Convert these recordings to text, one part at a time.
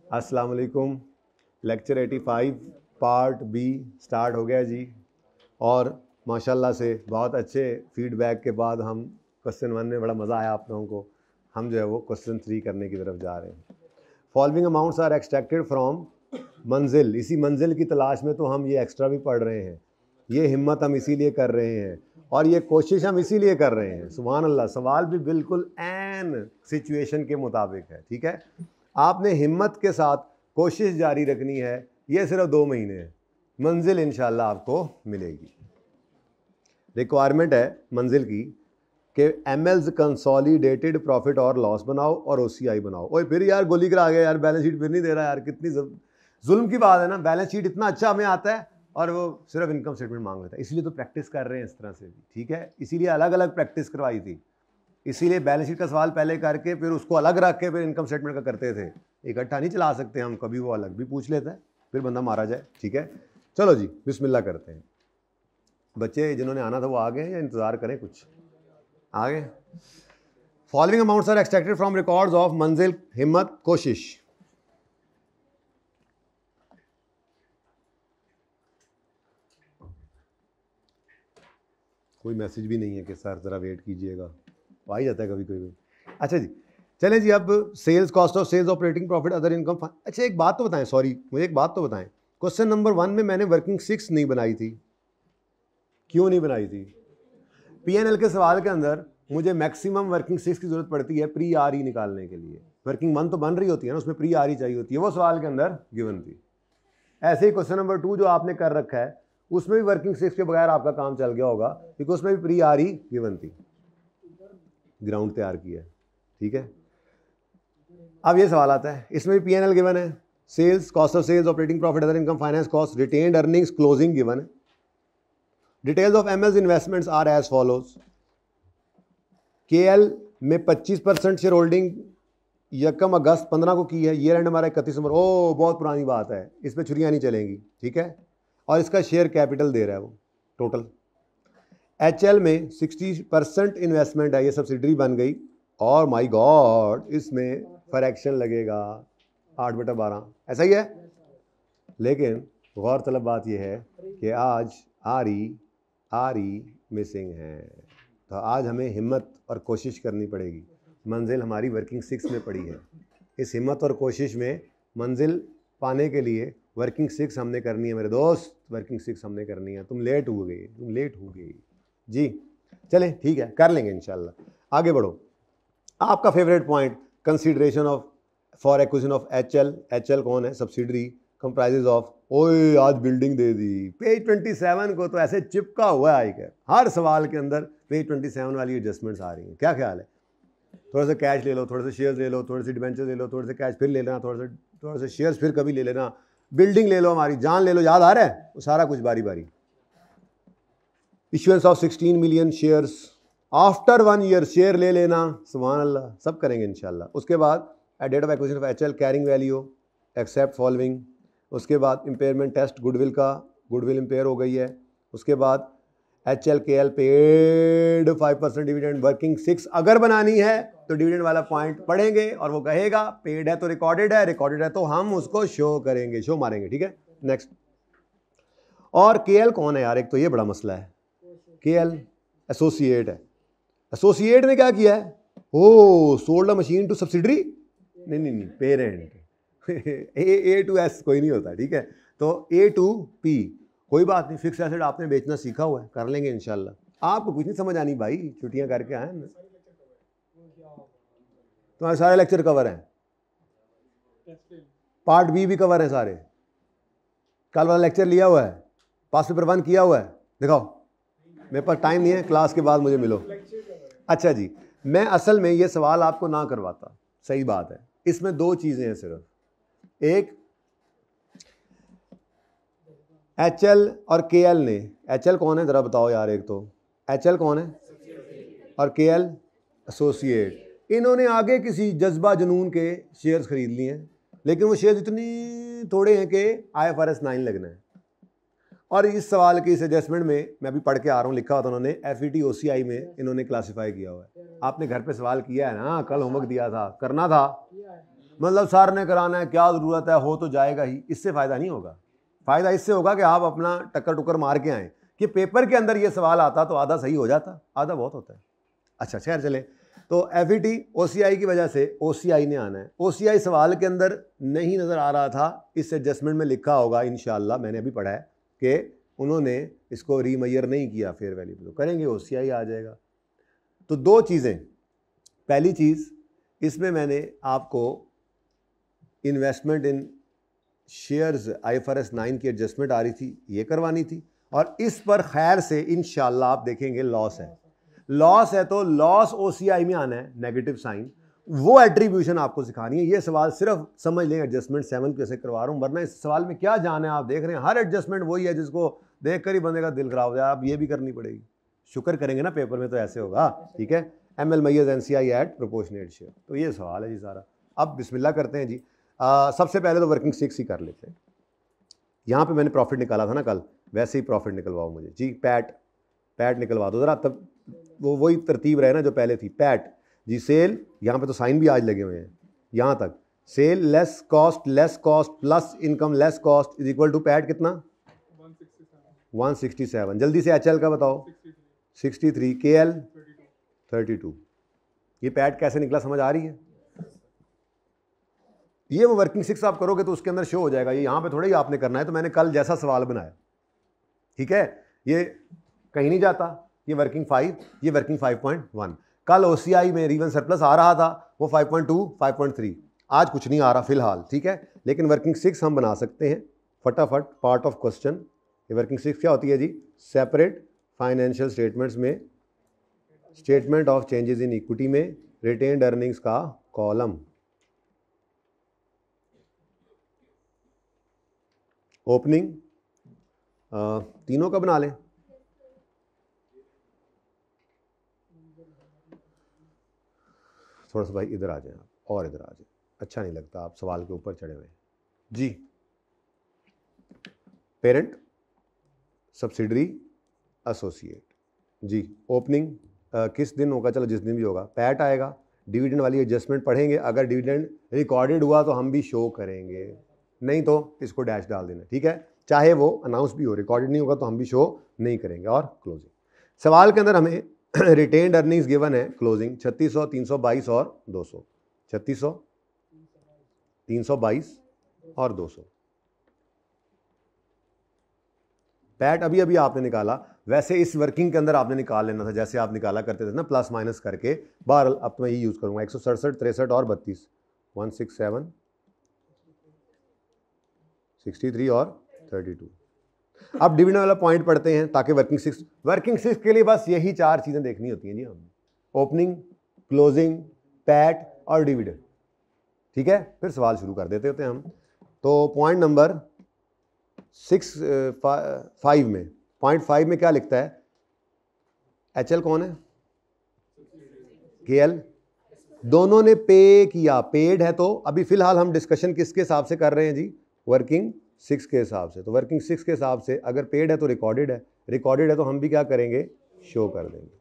अस्सलाम वालेकुम। Lecture 85 part B start हो गया जी। और माशाल्लाह से बहुत अच्छे फीडबैक के बाद हम क्वेश्चन 1 में बड़ा मज़ा आया आप लोगों को। हम जो है वो क्वेश्चन 3 करने की तरफ जा रहे हैं। Following amounts are extracted from Manzil. इसी मंजिल की तलाश में तो हम ये एक्स्ट्रा भी पढ़ रहे हैं, ये हिम्मत हम इसीलिए कर रहे हैं और ये कोशिश हम इसीलिए कर रहे हैं। सुभान अल्लाह। सवाल भी बिल्कुल एन सिचुएशन के मुताबिक है, ठीक है। आपने हिम्मत के साथ कोशिश जारी रखनी है। ये सिर्फ 2 महीने है, मंजिल इंशाल्लाह आपको मिलेगी। रिक्वायरमेंट है मंजिल की कि एमएल्स कंसोलिडेटेड प्रॉफिट और लॉस बनाओ और ओसीआई बनाओ। ओए फिर यार गोली करा गया यार, बैलेंस शीट फिर नहीं दे रहा यार, कितनी जुल्म की बात है ना। बैलेंस शीट इतना अच्छा हमें आता है और वो सिर्फ इनकम स्टेटमेंट मांग लेता है। इसलिए तो प्रैक्टिस कर रहे हैं इस तरह से भी, ठीक है। इसीलिए अलग अलग प्रैक्टिस करवाई थी, इसीलिए बैलेंस शीट का सवाल पहले करके फिर उसको अलग रख के फिर इनकम स्टेटमेंट का करते थे। इकट्ठा नहीं चला सकते हम, कभी वो अलग भी पूछ लेता है फिर बंदा मारा जाए, ठीक है। चलो जी बिस्मिल्लाह करते हैं। बच्चे जिन्होंने आना था वो आ गए या इंतज़ार करें कुछ? आ गए। Following amounts are extracted from records of Manzil, Himmat, कोशिश। कोई मैसेज भी नहीं है कि सर ज़रा वेट कीजिएगा, आ ही जाता है कभी कोई। अच्छा जी चलें जी। अब sales, cost of sales, operating profit, other income. अच्छा एक बात तो बताएं, सॉरी मुझे एक बात तो बताएं, क्वेश्चन नंबर 1 में मैंने वर्किंग 6 नहीं बनाई थी। क्यों नहीं बनाई थी? पीएनएल के सवाल के अंदर मुझे मैक्सिमम वर्किंग 6 की जरूरत पड़ती है प्री आर ई निकालने के लिए। वर्किंग 1 तो बन रही होती है ना, उसमें प्री आर ई चाहिए होती है, वो सवाल के अंदर गिवन थी। ऐसे ही क्वेश्चन नंबर 2 जो आपने कर रखा है उसमें भी वर्किंग 6 के बगैर आपका काम चल गया होगा, क्योंकि उसमें भी प्री आर ई गिवन थी, ग्राउंड तैयार किया है, ठीक है। अब ये सवाल आता है, इसमें भी पीएनएल गिवन है, sales, cost of sales, operating profit, other income, finance cost, retained earnings, closing given है। Details of ML's investments are as follows. KL में 25% शेयर होल्डिंग 1 अगस्त 15 को की है, ईयर एंड हमारा 31 नंबर। ओ बहुत पुरानी बात है, इस पर छुरियाँ नहीं चलेंगी, ठीक है। और इसका शेयर कैपिटल दे रहा है वो टोटल। एचएल में 60% इन्वेस्टमेंट है, ये सब्सिडरी बन गई और माय गॉड इसमें फ्रैक्शन लगेगा 8/12, ऐसा ही है। लेकिन गौरतलब बात यह है कि आज आर ई मिसिंग है, तो आज हमें हिम्मत और कोशिश करनी पड़ेगी। मंजिल हमारी वर्किंग 6 में पड़ी है। इस हिम्मत और कोशिश में मंजिल पाने के लिए वर्किंग 6 हमने करनी है मेरे दोस्त, वर्किंग 6 हमने करनी है। तुम लेट हो गए जी। चलें ठीक है, कर लेंगे इंशाल्लाह। आगे बढ़ो। आपका favourite point, consideration of for acquisition of HL. HL कौन है? Subsidiary comprises of. ओए आज बिल्डिंग दे दी। पेज 27 को तो ऐसे चिपका हुआ है, हर सवाल के अंदर पेज 27 वाली एडजस्टमेंट्स आ रही हैं। क्या ख्याल है? थोड़ा सा कैश ले लो, थोड़े से शेयर्स ले लो, थोड़े से डिबेंचर ले लो, थोड़े से कैश फिर ले लेना, थोड़ा से शेयर्स फिर कभी ले लेना, बिल्डिंग ले लो, हमारी जान ले लो, याद आ रहा है वो सारा कुछ बारी बारी। Issuance of 16 million shares after 1 year, share ले लेना, सुभान अल्लाह, सब करेंगे इंशाल्लाह। उसके बाद at date of acquisition of HL carrying value except following. उसके बाद इम्पेयरमेंट टेस्ट, गुडविल का, गुडविल इम्पेयर हो गई है। उसके बाद एचएल के एल पेड 5% डिविडेंड। वर्किंग 6 अगर बनानी है तो डिविडेंड वाला पॉइंट पढ़ेंगे और वो कहेगा पेड है तो रिकॉर्डेड है, रिकॉर्डेड है तो हम उसको शो करेंगे, शो मारेंगे, ठीक है। नेक्स्ट। और केएल कौन है यार? एक तो ये बड़ा मसला है, केएल एसोसिएट है। एसोसिएट ने क्या किया है? O sold a machine to subsidiary, नहीं पेरेंट। ए टू एस कोई नहीं होता, ठीक है। तो ए टू पी कोई बात नहीं, फिक्स एसेट आपने बेचना सीखा हुआ है, कर लेंगे इंशाल्लाह। आपको कुछ नहीं समझ आनी भाई, छुट्टियां करके आए ना, तुम्हारे सारे लेक्चर कवर हैं, पार्ट बी भी कवर है सारे। कल वाला लेक्चर लिया हुआ है, पास पेपर 1 किया हुआ है, दिखाओ। मेरे पास टाइम नहीं है, क्लास के बाद मुझे मिलो। अच्छा जी, मैं असल में ये सवाल आपको ना करवाता, सही बात है। इसमें 2 चीज़ें हैं सिर्फ, एक एचएल और केएल ने। एचएल कौन है ज़रा बताओ यार? एक तो एचएल कौन है और केएल एसोसिएट। इन्होंने आगे किसी जज्बा जुनून के शेयर्स खरीद लिए हैं, लेकिन वो शेयर्स इतने थोड़े हैं कि IFRS 9 लगना है। और इस सवाल की इस एडजस्टमेंट में मैं अभी पढ़ के आ रहा हूँ, लिखा हुआ था उन्होंने, FET OCI में इन्होंने क्लासीफाई किया हुआ है। आपने घर पे सवाल किया है ना, कल होमवर्क दिया था, करना था, मतलब सर ने कराना है, क्या ज़रूरत है, हो तो जाएगा ही, इससे फ़ायदा नहीं होगा। फ़ायदा इससे होगा कि आप अपना टक्कर टुक्कर मार के आएँ कि पेपर के अंदर ये सवाल आता तो आधा सही हो जाता, आधा बहुत होता है। अच्छा खैर चले, तो FET OCI की वजह से OCI ने आना है। OCI सवाल के अंदर नहीं नज़र आ रहा था, इस एडजस्टमेंट में लिखा होगा इंशाल्लाह, मैंने अभी पढ़ा है कि उन्होंने इसको रीमेजर नहीं किया फेयर वैल्यू पे, तो करेंगे OCI आ जाएगा। तो दो चीज़ें, पहली चीज़ इसमें मैंने आपको इन्वेस्टमेंट इन शेयर्स IFRS 9 की एडजस्टमेंट आ रही थी, ये करवानी थी, और इस पर खैर से इंशाल्लाह आप देखेंगे लॉस है। लॉस है तो लॉस OCI में आना है, नेगेटिव साइन, वो एट्रीब्यूशन आपको सिखानी है। ये सवाल सिर्फ समझ लें एडजस्टमेंट 7 कैसे करवा रहा हूँ, वरना इस सवाल में क्या जान है। आप देख रहे हैं हर एडजस्टमेंट वही है जिसको देख कर ही बंदे का दिल खराब हो जाए, आप ये भी करनी पड़ेगी। शुक्र करेंगे ना पेपर में तो ऐसे होगा, ठीक है। ML मैयर्स NCI एट प्रोपोर्शनेट शेयर, तो ये सवाल है जी सारा। अब बिस्मिल्लाह करते हैं जी। सबसे पहले तो वर्किंग 6 ही कर लेते हैं। यहाँ पे मैंने प्रॉफिट निकाला था ना कल, वैसे ही प्रॉफिट निकलवाओ मुझे जी। पैट निकलवा दो ज़रा, तब वो वही तरतीब रहे ना जो पहले थी। पैट जी सेल, यहाँ पे तो साइन भी आज लगे हुए हैं, यहाँ तक sale less cost plus income less cost is equal to PAT कितना 167। जल्दी से HL का बताओ 63, KL 32। ये पैट कैसे निकला समझ आ रही है? ये वो वर्किंग 6 आप करोगे तो उसके अंदर शो हो जाएगा। ये यहाँ पे थोड़ा ही आपने करना है, तो मैंने कल जैसा सवाल बनाया, ठीक है, ये कहीं नहीं जाता। ये वर्किंग 5, ये वर्किंग 5.1। कल OCI में रीवन सरप्लस आ रहा था, वो 5.2 5.3, आज कुछ नहीं आ रहा फिलहाल, ठीक है। लेकिन वर्किंग 6 हम बना सकते हैं फटाफट, पार्ट ऑफ क्वेश्चन। ये वर्किंग 6 क्या होती है जी? सेपरेट फाइनेंशियल स्टेटमेंट्स में statement of changes in equity में रिटेन्ड अर्निंग्स का कॉलम, ओपनिंग तीनों का बना लें। थोड़ा सा भाई इधर आ जाएं आप, और इधर आ जाएं, अच्छा नहीं लगता आप सवाल के ऊपर चढ़े हुए जी। पेरेंट, सब्सिडरी, एसोसिएट जी। ओपनिंग किस दिन होगा? चलो जिस दिन भी होगा। पैट आएगा, डिविडेंड वाली एडजस्टमेंट पढ़ेंगे, अगर डिविडेंड रिकॉर्डेड हुआ तो हम भी शो करेंगे, नहीं तो इसको डैश डाल देना, ठीक है। चाहे वो अनाउंस भी हो, रिकॉर्डेड नहीं होगा तो हम भी शो नहीं करेंगे। और क्लोजिंग सवाल के अंदर हमें रिटेन्ड अर्निंग्स गिवन है, क्लोजिंग 3600, 322 और 200। 3600, 322 और 200। पैट अभी अभी आपने निकाला, वैसे इस वर्किंग के अंदर आपने निकाल लेना था जैसे आप निकाला करते थे ना, प्लस माइनस करके। बहरहाल अब तो मैं ये यूज़ करूँगा 167, 63 और 32, 167, 63 और 32। अब डिविडेंड वाला पॉइंट पढ़ते हैं ताकि वर्किंग 6 के लिए बस यही 4 चीज़ें देखनी होती हैं जी हम, ओपनिंग, क्लोजिंग, पैट और डिविडेंड, ठीक है। फिर सवाल शुरू कर देते होते हैं हम। तो पॉइंट नंबर 5 में, पॉइंट 5 में क्या लिखता है? HL कौन है? KL। दोनों ने पे किया, पेड है, तो अभी फिलहाल हम डिस्कशन किसके हिसाब से कर रहे हैं जी? वर्किंग 6 के हिसाब से। तो वर्किंग 6 के हिसाब से अगर पेड है तो रिकॉर्डेड है, रिकॉर्डेड है तो हम भी क्या करेंगे? शो कर देंगे।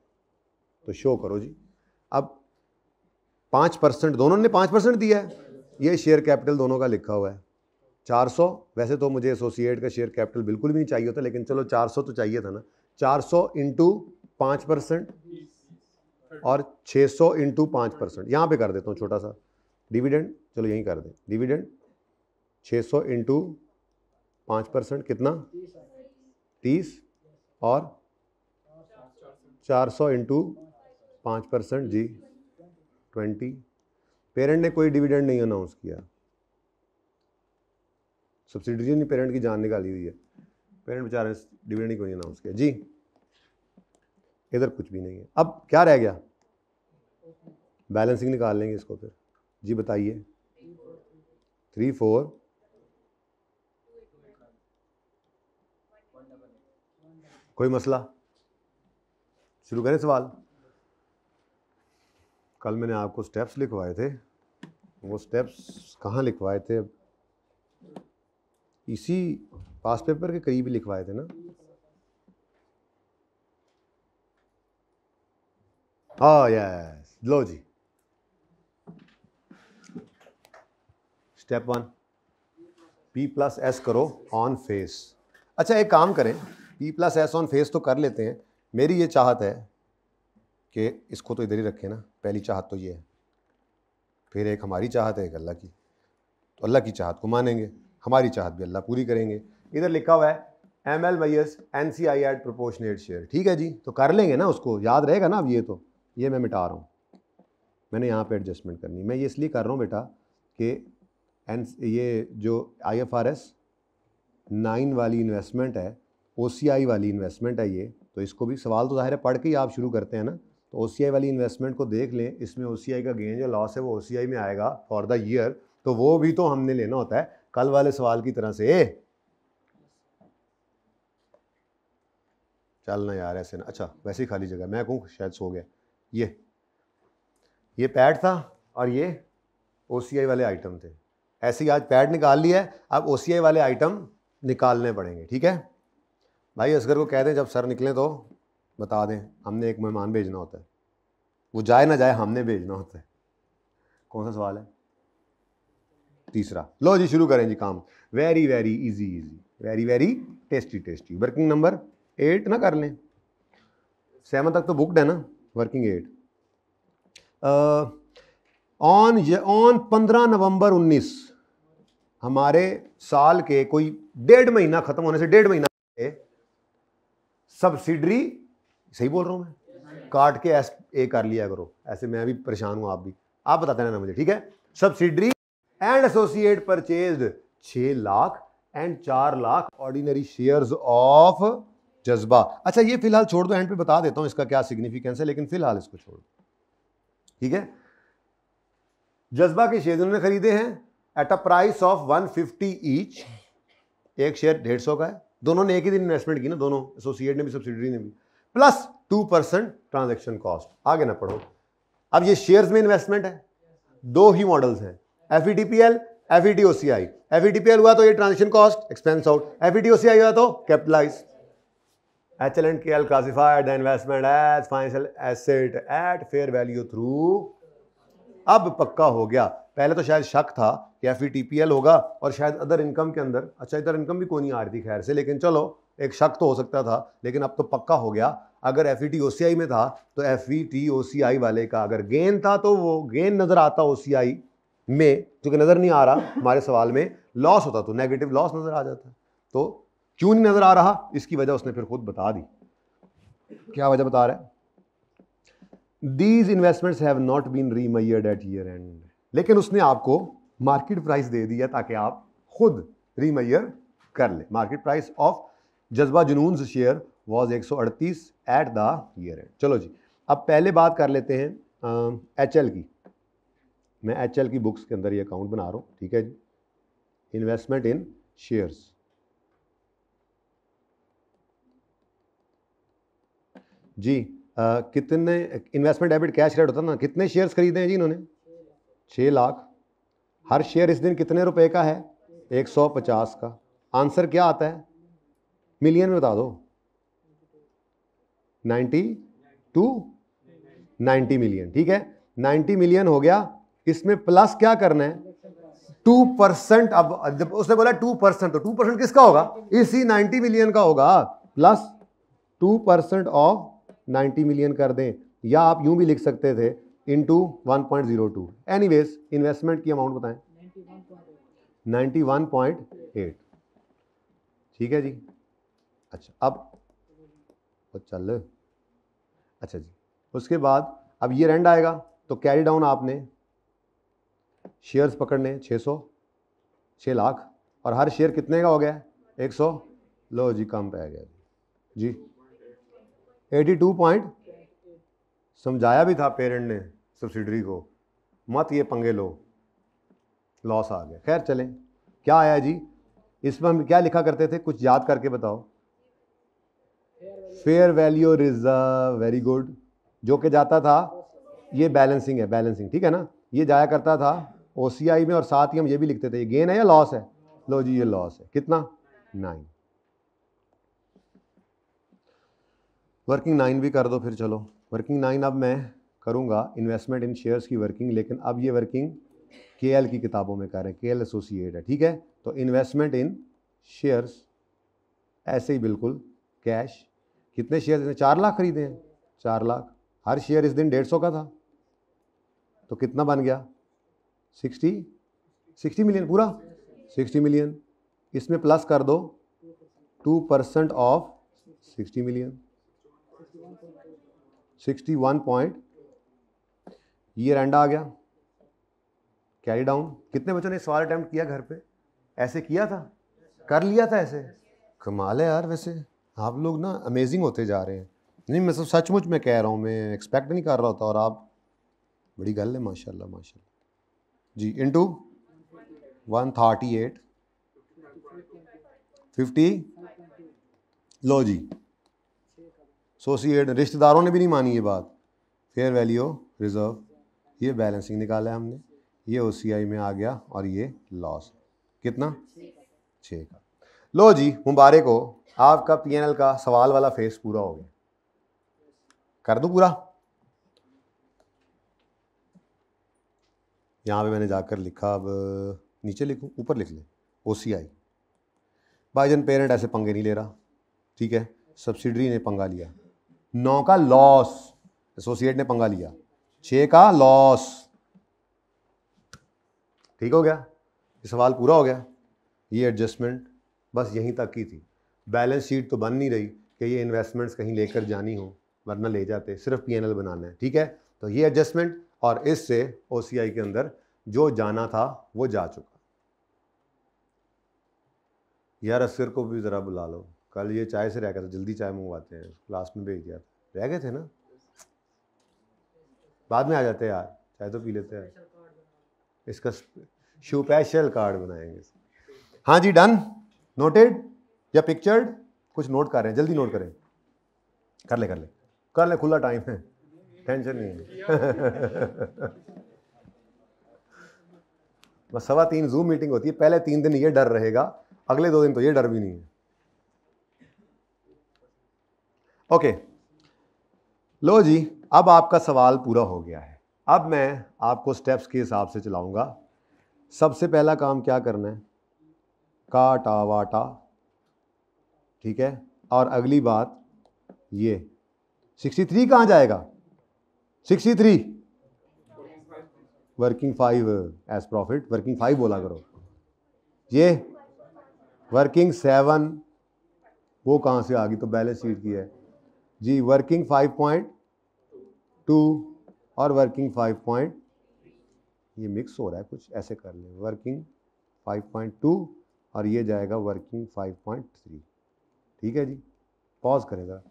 तो शो करो जी। अब 5%, दोनों ने 5% दिया है, ये शेयर कैपिटल दोनों का लिखा हुआ है 400। वैसे तो मुझे एसोसिएट का शेयर कैपिटल बिल्कुल भी नहीं चाहिए होता, लेकिन चलो 400 तो चाहिए था ना। 400 इंटू 5% और 600 इंटू 5%, यहाँ पे कर देता हूँ छोटा सा। डिविडेंड चलो यहीं कर दें, डिविडेंड 600 इंटू 5% कितना? 30, और 400 इंटू 5% जी 20। पेरेंट ने कोई डिविडेंड नहीं अनाउंस किया, सब्सिडरी ने पेरेंट की जान निकाली हुई है, पेरेंट बेचारे डिविडेंड ही कोई नहीं अनाउंस किया जी। इधर कुछ भी नहीं है। अब क्या रह गया? बैलेंसिंग निकाल लेंगे इसको फिर जी, बताइए। 3, 4, कोई मसला? शुरू करें सवाल। कल मैंने आपको स्टेप्स लिखवाए थे, वो स्टेप्स कहाँ लिखवाए थे? इसी पास पेपर के करीब ही लिखवाए थे ना। हाँ यस, लो जी। स्टेप 1 P+S करो ऑन फेस। अच्छा एक काम करें, P+S ऑन फेस तो कर लेते हैं। मेरी ये चाहत है कि इसको तो इधर ही रखें ना, पहली चाहत तो ये है, फिर एक हमारी चाहत है, एक अल्लाह की। तो अल्लाह की चाहत को मानेंगे, हमारी चाहत भी अल्लाह पूरी करेंगे। इधर लिखा हुआ है ML/S NCI at proportionate share, ठीक है जी, तो कर लेंगे ना, उसको याद रहेगा ना। अब ये मैं मिटा रहा हूँ, मैंने यहाँ पे एडजस्टमेंट करनी। मैं ये इसलिए कर रहा हूँ बेटा कि ये जो IFRS 9 वाली इन्वेस्टमेंट है, OCI वाली इन्वेस्टमेंट है ये, तो इसको भी सवाल तो ज़ाहिर है पढ़ के ही आप शुरू करते हैं ना। तो OCI वाली इन्वेस्टमेंट को देख लें, इसमें OCI का गेन या लॉस है वो OCI में आएगा फॉर द ईयर, तो वो भी तो हमने लेना होता है कल वाले सवाल की तरह से। चलना यार ऐसे ना, अच्छा वैसे ही खाली जगह, मैं कहूँ शायद सो गया। ये पैड था और ये OCI वाले आइटम थे, ऐसे ही आज पैड निकाल लिया है, अब OCI वाले आइटम निकालने पड़ेंगे, ठीक है भाई। असगर को कह दें जब सर निकलें तो बता दें, हमने एक मेहमान भेजना होता है, वो जाए ना जाए हमने भेजना होता है। कौन सा सवाल है? तीसरा। लो जी शुरू करें जी काम। Very very easy easy, very very tasty tasty. Working number 8 ना कर लें, 7 तक तो बुकड है ना। वर्किंग 8 ऑन 15 नवंबर 19 हमारे साल के कोई 1.5 महीना खत्म होने से 1.5 महीना सब्सिडरी, सही बोल रहा हूं मैं, काट के ए कर लिया करो, ऐसे मैं भी परेशान हूं, आप बताते रहना मुझे, ठीक है। Subsidiary and associate purchased 6 lakh and 4 lakh ordinary shares of जज्बा। अच्छा ये फिलहाल छोड़ दो, एंड पे बता देता हूं इसका क्या सिग्निफिकेंस है, लेकिन फिलहाल इसको छोड़ दो, ठीक है। जज्बा के शेयर उन्होंने खरीदे हैं at a price of 150 each, एक शेयर 150 का है। दोनों ने एक ही दिन इन्वेस्टमेंट की ना, दोनों, एसोसिएट ने भी सब्सिडरी ने भी, प्लस 2% ट्रांजैक्शन कॉस्ट। आगे ना पढ़ो। अब ये शेयर्स में इन्वेस्टमेंट है, दो ही मॉडल्स हैं, FVTPL FVTOCI। FVTPL हुआ तो ये transaction cost expense out, FVTOCI हुआ तो capitalise. HL&KL classified the investment as financial asset at fair value through. अब पक्का हो गया, पहले तो शायद शक था कि FVTPL होगा और शायद अदर इनकम के अंदर, अच्छा इधर इनकम भी कोई नहीं आ रही थी खैर से, लेकिन चलो एक शक तो हो सकता था, लेकिन अब तो पक्का हो गया। अगर FVTOCI में था तो FVTOCI वाले का अगर गेन था तो वो गेन नजर आता OCI में, क्योंकि नजर नहीं आ रहा हमारे सवाल में, लॉस होता तो नेगेटिव लॉस नजर आ जाता। तो क्यों नहीं नजर आ रहा, इसकी वजह उसने फिर खुद बता दी। क्या वजह बता रहा है? These investments have not been remeasured at year end, लेकिन उसने आपको मार्केट प्राइस दे दिया ताकि आप खुद रीमेजर कर ले। मार्केट प्राइस ऑफ जज्बा जुनून share was 138 at the year and. चलो जी अब पहले बात कर लेते हैं HL की। मैं HL की बुक्स के अंदर ये अकाउंट बना रहा हूँ, ठीक है जी। इन्वेस्टमेंट इन शेयर्स, जी कितने इन्वेस्टमेंट डेबिट कैश क्रेडिट होता है ना, कितने शेयर्स खरीदे हैं जी इन्होंने? 6 लाख। हर शेयर इस दिन कितने रुपए का है? 150 का। आंसर क्या आता है मिलियन में बता दो? 90 मिलियन, ठीक है। 90 मिलियन हो गया, इसमें प्लस क्या करना है? 2%। अब जब उसने बोला 2%, तो 2% किसका होगा? इसी 90 मिलियन का होगा, प्लस 2% ऑफ 90 मिलियन कर दें, या आप यूं भी लिख सकते थे इनटू 1.02। एनीवेज इन्वेस्टमेंट की अमाउंट बताएं। 91.8, ठीक है जी। अच्छा अब चल, अच्छा जी उसके बाद अब ये रेंड आएगा तो कैरी डाउन आपने शेयर्स पकड़ने 6 लाख, और हर शेयर कितने का हो गया? 100। लो जी कम पे आ गया जी 82 समझाया भी था पेरेंट ने सब्सिडरी को, मत ये पंगे लो, लॉस आ गया। खैर चलें, क्या आया जी इसमें? हम क्या लिखा करते थे, कुछ याद करके बताओ। Fair value reserve, very good. जो कि जाता था, ये बैलेंसिंग है, बैलेंसिंग, ठीक है ना। ये जाया करता था OCI में, और साथ ही हम ये भी लिखते थे ये गेन है या लॉस है। लो जी ये लॉस है, कितना? 9। वर्किंग 9 भी कर दो फिर। चलो वर्किंग 9 अब मैं करूंगा इन्वेस्टमेंट इन शेयर्स की वर्किंग, लेकिन अब ये वर्किंग KL की किताबों में कर रहे हैं, KL एसोसिएट है, ठीक है। तो इन्वेस्टमेंट इन शेयर्स, ऐसे ही बिल्कुल कैश। कितने शेयर इसने? 4 लाख खरीदे हैं, 4 लाख। हर शेयर इस दिन 150 का था, तो कितना बन गया? 60 मिलियन, पूरा 60 मिलियन। इसमें प्लस कर दो 2% of 60 million, 61 point, year end आ गया। Carry down. कितने बच्चों ने सवाल अटेम्प्ट किया घर पे? ऐसे किया था, कर लिया था ऐसे? कमाल है यार, वैसे आप लोग ना अमेजिंग होते जा रहे हैं। नहीं मैं सचमुच में कह रहा हूँ, मैं एक्सपेक्ट नहीं कर रहा होता, और आप बड़ी गल है, माशाल्लाह माशाल्लाह जी। इनटू 138 50, लो जी एसोसिएट, रिश्तेदारों ने भी नहीं मानी ये बात। फेयर वैल्यू रिजर्व, ये बैलेंसिंग निकाला है हमने, ये OCI में आ गया, और ये लॉस कितना? 6 का। लो जी मुबारक हो, आपका PNL का सवाल वाला फेस पूरा हो गया। कर दूं पूरा? यहाँ पे मैंने जाकर लिखा, अब नीचे लिखूं, ऊपर लिख ले OCI। भाईजान पेरेंट ऐसे पंगे नहीं ले रहा, ठीक है, सब्सिडरी ने पंगा लिया। 9 का लॉस, एसोसिएट ने पंगा लिया। 6 का लॉस, ठीक हो गया, ये सवाल पूरा हो गया। ये एडजस्टमेंट बस यहीं तक की थी। बैलेंस शीट तो बन नहीं रही कि ये इन्वेस्टमेंट्स कहीं लेकर जानी हो, वरना ले जाते, सिर्फ PNL बनाना है, ठीक है। तो ये एडजस्टमेंट, और इससे OCI के अंदर जो जाना था वो जा चुका। यार असगर को भी ज़रा बुला लो, कल ये चाय से रह गया था, जल्दी चाय मंगवाते हैं, क्लास में भेज दिया था, रह गए थे ना, बाद में आ जाते यार, चाय तो पी लेते हैं। इसका स्पेशल कार्ड बनाएंगे। हाँ जी डन, नोटेड या पिक्चर्ड? कुछ नोट कर रहे हैं, जल्दी नोट करें। कर ले, खुला टाइम है, टेंशन नहीं है। बस 3:15 जूम मीटिंग होती है, पहले 3 दिन ये डर रहेगा, अगले 2 दिन तो ये डर भी नहीं है। ओके लो जी, अब आपका सवाल पूरा हो गया है। अब मैं आपको स्टेप्स के हिसाब से चलाऊंगा। सबसे पहला काम क्या करना है? काटा वाटा, ठीक है। और अगली बात, ये 63 कहाँ जाएगा? 63 वर्किंग 5 एज प्रॉफिट, वर्किंग 5 बोला करो। ये वर्किंग 7 वो कहाँ से आ गई? तो बैलेंस शीट की है जी। वर्किंग 5.2 और वर्किंग 5. ये मिक्स हो रहा है कुछ, ऐसे कर लें, वर्किंग 5.2 और ये जाएगा वर्किंग 5.3, ठीक है जी। पॉज करेगा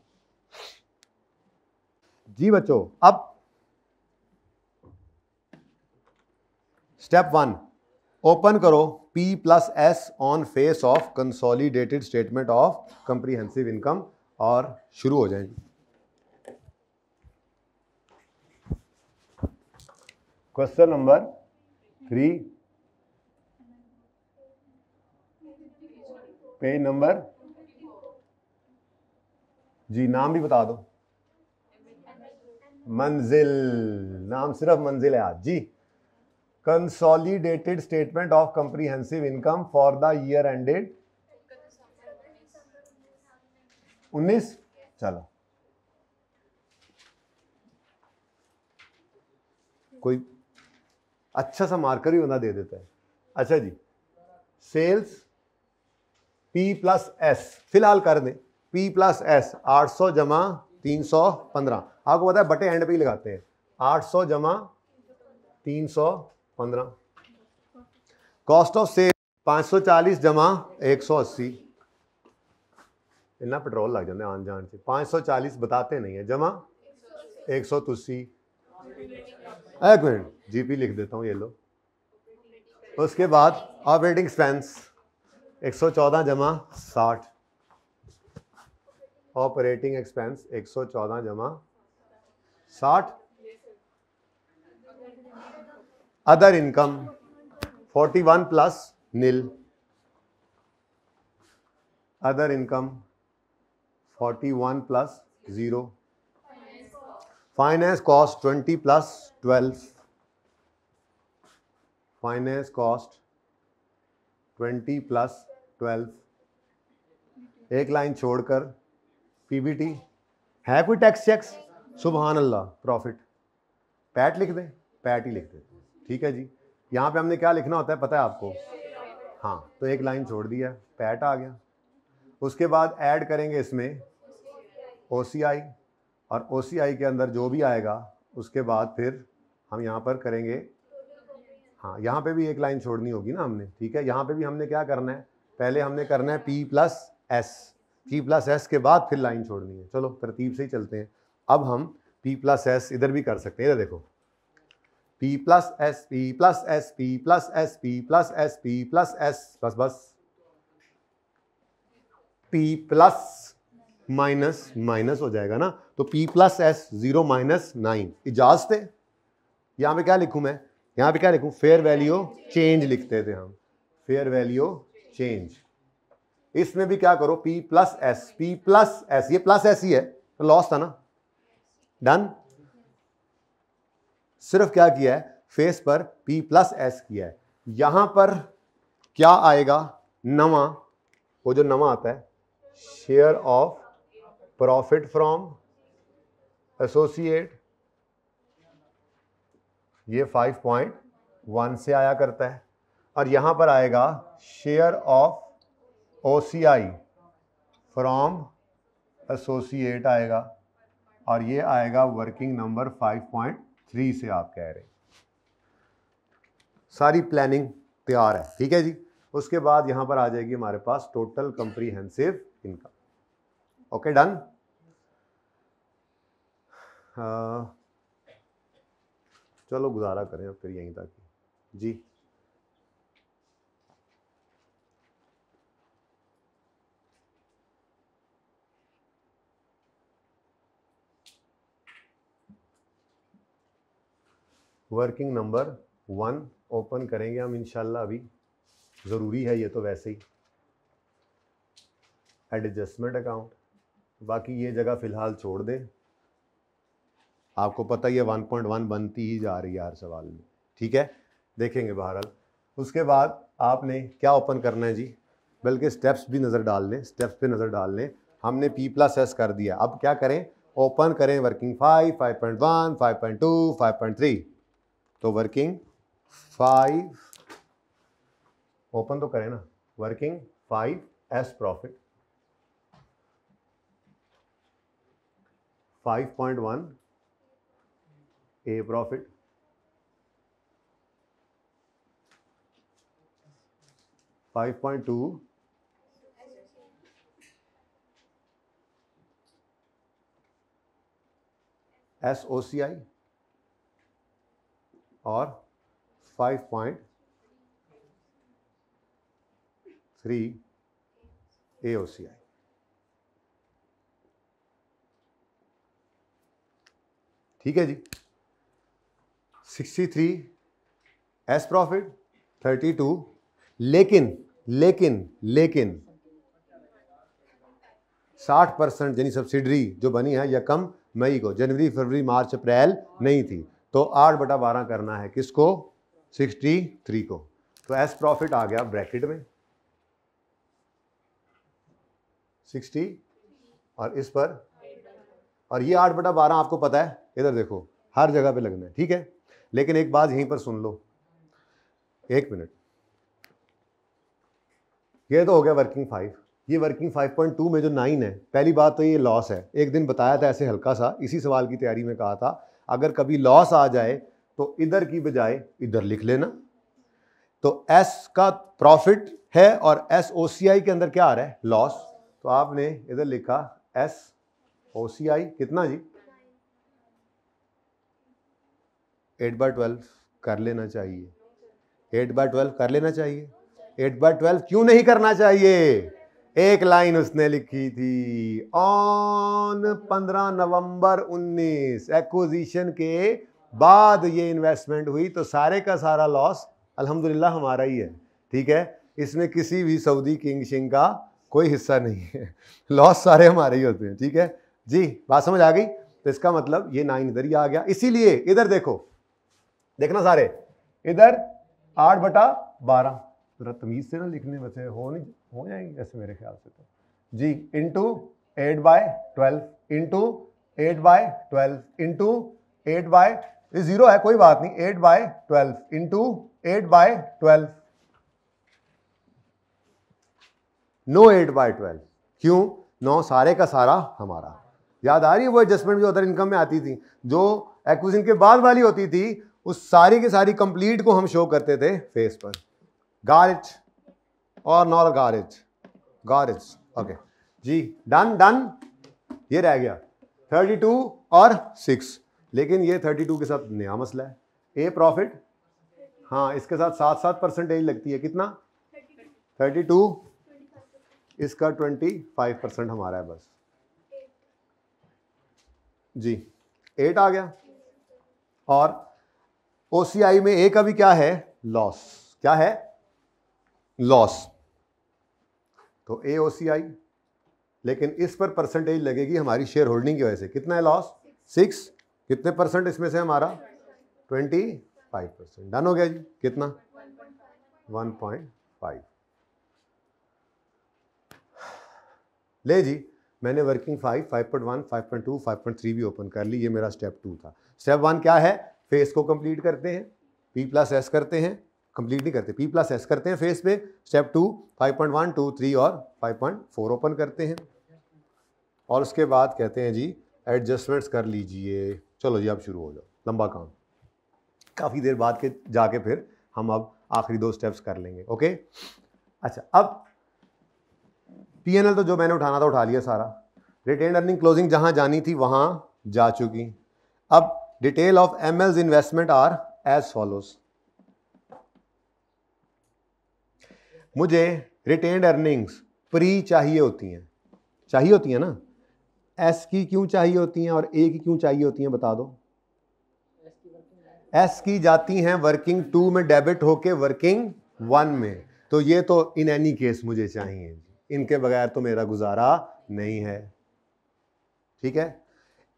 जी बच्चों। अब स्टेप 1, ओपन करो P+S on face of consolidated statement of comprehensive income और शुरू हो जाएंगे। क्वेश्चन नंबर 3, पेज नंबर जी, नाम भी बता दो। मंजिल, नाम सिर्फ मंजिल है आज जी। Consolidated statement of comprehensive income for the year ended 19। चलो कोई अच्छा सा मार्कर भी बंदा दे देता है। अच्छा जी, सेल्स P+S फिलहाल कर दें। P+S 800 जमा 315, आपको पता है बटे एंड पे ही लगाते हैं। 800 जमा 315। कॉस्ट ऑफ सेल 540 जमा 180, इतना पेट्रोल लग जाता है आन जान से। 540 बताते नहीं है, जमा 183। एक मिनट, GP लिख देता हूँ, ये लो। उसके बाद ऑपरेटिंग एक्सपेंस 114 जमा 60, ऑपरेटिंग एक्सपेंस 114 जमा 60। Other income 41 plus nil, other income 41 plus 0। Finance cost 20 plus 12, finance cost 20 + 12, एक लाइन छोड़कर पीबीटी है कोई टैक्स चेक्स, सुभान अल्लाह, प्रॉफिट पैट लिख दें, पैट ही लिख देते हैं, ठीक है जी। यहाँ पे हमने क्या लिखना होता है पता है आपको, हाँ, तो एक लाइन छोड़ दिया, पैट आ गया। उसके बाद ऐड करेंगे इसमें ओसीआई, और ओसीआई के अंदर जो भी आएगा उसके बाद फिर हम यहाँ पर करेंगे, हाँ, यहाँ पे भी एक लाइन छोड़नी होगी ना हमने, ठीक है। यहाँ पे भी हमने क्या करना है, पहले हमने करना है P+S, P+S के बाद फिर लाइन छोड़नी है। चलो तरतीब से ही चलते हैं। अब हम P+S इधर भी कर सकते हैं, इधर देखो, P+S P+S P+S P+S P+S, बस बस, P प्लस माइनस माइनस हो जाएगा ना, तो P+S 0 - 9 इजाजत है। यहाँ पे क्या लिखूँ मैं, यहाँ पे क्या लिखूँ, फेयर वैल्यू चेंज लिखते थे हम, फेयर वैल्यू चेंज। इसमें भी क्या करो, P+S ये प्लस S ही है, तो लॉस था ना, डन। सिर्फ क्या किया है, फेस पर P+S किया है। यहां पर क्या आएगा, नवा, वो जो नवा आता है, share of profit from associate, ये 5.1 से आया करता है। और यहां पर आएगा share of OCI from associate आएगा, और ये आएगा वर्किंग नंबर 5.3 से आप कह रहे हैं। सारी प्लानिंग तैयार है, ठीक है जी। उसके बाद यहां पर आ जाएगी हमारे पास total comprehensive income. Okay, done. चलो गुजारा करें अब फिर यहीं तक जी। वर्किंग नंबर 1 ओपन करेंगे हम इंशाल्लाह, अभी ज़रूरी है ये तो वैसे ही, एडजस्टमेंट अकाउंट, बाकी ये जगह फ़िलहाल छोड़ दें, आपको पता ही है 1.1 बनती ही जा रही है हर सवाल में, ठीक है, देखेंगे बहरहाल। उसके बाद आपने क्या ओपन करना है जी, बल्कि स्टेप्स भी नज़र डाल लें, स्टेप्स पे नज़र डाल लें। हमने P+S कर दिया, अब क्या करें, ओपन करें वर्किंग 5, 5.1, 5.2, 5.3, तो वर्किंग 5 ओपन तो करें ना, वर्किंग 5 एस प्रॉफिट, 5.1 ए प्रॉफिट, 5.2 SOCI और 5.3 AOCI। ठीक है जी, 63 एस प्रॉफिट, 32, लेकिन 60% यानी सब्सिडरी जो बनी है यकम मई को, जनवरी फरवरी मार्च अप्रैल नहीं थी, तो 8/12 करना है किसको, 63 को। तो एस प्रॉफिट आ गया ब्रैकेट में 60, और इस पर, और ये 8/12 आपको पता है, इधर देखो हर जगह पे लगना है, ठीक है। लेकिन एक बात यहीं पर सुन लो, एक मिनट, ये तो हो गया वर्किंग 5, ये वर्किंग 5.2 में जो 9 है, पहली बात तो ये लॉस है। एक दिन बताया था ऐसे हल्का सा, इसी सवाल की तैयारी में कहा था, अगर कभी लॉस आ जाए तो इधर की बजाय इधर लिख लेना। तो एस का प्रॉफिट है और SOCI के अंदर क्या आ रहा है, लॉस, तो आपने इधर लिखा SOCI कितना जी, 8/12 कर लेना चाहिए, 8/12 कर लेना चाहिए। 8/12 क्यों नहीं करना चाहिए, एक लाइन उसने लिखी थी, ऑन 15 नवंबर 19 एक्विजिशन के बाद ये इन्वेस्टमेंट हुई, तो सारे का सारा लॉस अल्हम्दुलिल्लाह हमारा ही है, ठीक है। इसमें किसी भी सऊदी किंग शिंग का कोई हिस्सा नहीं है, लॉस सारे हमारे ही होते हैं, ठीक है जी। बात समझ आ गई, तो इसका मतलब ये 9 इधर ही आ गया। इसीलिए इधर देखो, देखना सारे, इधर 8/12, जरा तमीज से ना लिखने में से हो जाएंगे ऐसे मेरे ख्याल से तो जी, इंटू 8/12 इंटू 8/12 इंटू 8/, ये 0 है कोई बात नहीं, 8/12 इंटू 8/12, नो 8/12, क्यों? 9 सारे का सारा हमारा। याद आ रही है वो एडजस्टमेंट जो अदर इनकम में आती थी, जो एक्विजिशन के बाद वाली होती थी, उस सारी की सारी कंप्लीट को हम शो करते थे फेस पर। गारिज और नॉट गारिज, गारिज, ओके जी, डन डन। ये रह गया 32 और 6, लेकिन ये 32 के साथ नया मसला है, ए प्रॉफिट, हाँ इसके साथ 7 परसेंटेज लगती है, कितना 32, इसका 25% हमारा है बस जी, 8 आ गया। और ओसीआई में ए का भी क्या है, लॉस, क्या है, लॉस, तो ए ओसीआई, लेकिन इस पर परसेंटेज लगेगी हमारी शेयर होल्डिंग की वजह से, कितना है लॉस, 6, कितने परसेंट इसमें से हमारा, 25%, डन हो गया जी, कितना 1.5। ले जी, मैंने वर्किंग 5, 5.1, 5.2, 5.3 भी ओपन कर ली, ये मेरा स्टेप 2 था। स्टेप 1 क्या है, फेस को कंप्लीट करते हैं, P+S करते हैं, कंप्लीट नहीं करते, P+S करते हैं फेस पे। स्टेप 2 5.1, 2, 3 और 5.4 ओपन करते हैं, और उसके बाद कहते हैं जी एडजस्टमेंट्स कर लीजिए। चलो जी अब शुरू हो जाओ, लंबा काम, काफ़ी देर बाद के जाके फिर हम अब आखिरी 2 स्टेप्स कर लेंगे, ओके। अच्छा, अब P&L तो जो मैंने उठाना था उठा लिया सारा, रिटेन अर्निंग क्लोजिंग जहां जानी थी वहां जा चुकी। अब detail of ML's investment are as follows. मुझे रिटेन्ड अर्निंग्स प्री चाहिए होती हैं ना, एस की क्यों चाहिए होती हैं और ए की क्यों चाहिए होती हैं, बता दो। एस की जाती हैं वर्किंग 2 में डेबिट होके वर्किंग 1 में, तो ये तो इन एनी केस मुझे चाहिए, इनके बगैर तो मेरा गुजारा नहीं है, ठीक है।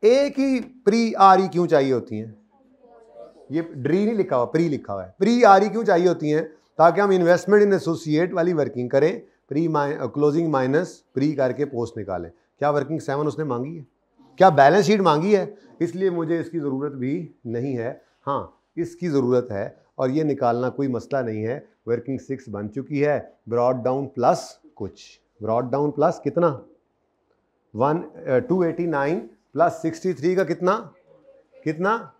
ए की प्री आर ई क्यों चाहिए होती हैं, ये ड्री नहीं लिखा हुआ, प्री लिखा हुआ है, प्री आर ई क्यों चाहिए होती हैं, ताकि हम इन्वेस्टमेंट इन एसोसिएट वाली वर्किंग करें, प्री क्लोजिंग माइनस प्री करके पोस्ट निकालें। क्या वर्किंग 7 उसने मांगी है, क्या बैलेंस शीट मांगी है, इसलिए मुझे इसकी ज़रूरत भी नहीं है। हाँ इसकी ज़रूरत है, और ये निकालना कोई मसला नहीं है। वर्किंग 6 बन चुकी है, ब्रॉड डाउन प्लस कुछ, ब्रॉड डाउन प्लस कितना 289 प्लस 63 का कितना,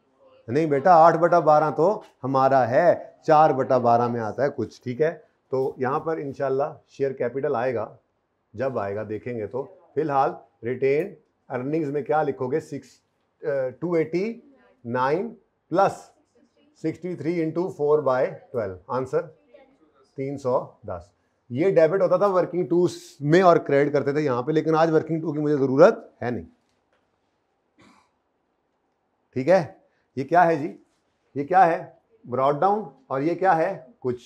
नहीं बेटा 8/12 तो हमारा है, 4/12 में आता है कुछ, ठीक है। तो यहाँ पर इंशाल्लाह शेयर कैपिटल आएगा, जब आएगा देखेंगे। तो फिलहाल रिटेन अर्निंग्स में क्या लिखोगे, 289 प्लस 63 इंटू 4/12, आंसर 310। ये डेबिट होता था वर्किंग 2 में और क्रेडिट करते थे यहाँ पे, लेकिन आज वर्किंग 2 की मुझे ज़रूरत है नहीं, ठीक है। ये क्या है जी, ये क्या है, ब्रॉड डाउन, और ये क्या है, कुछ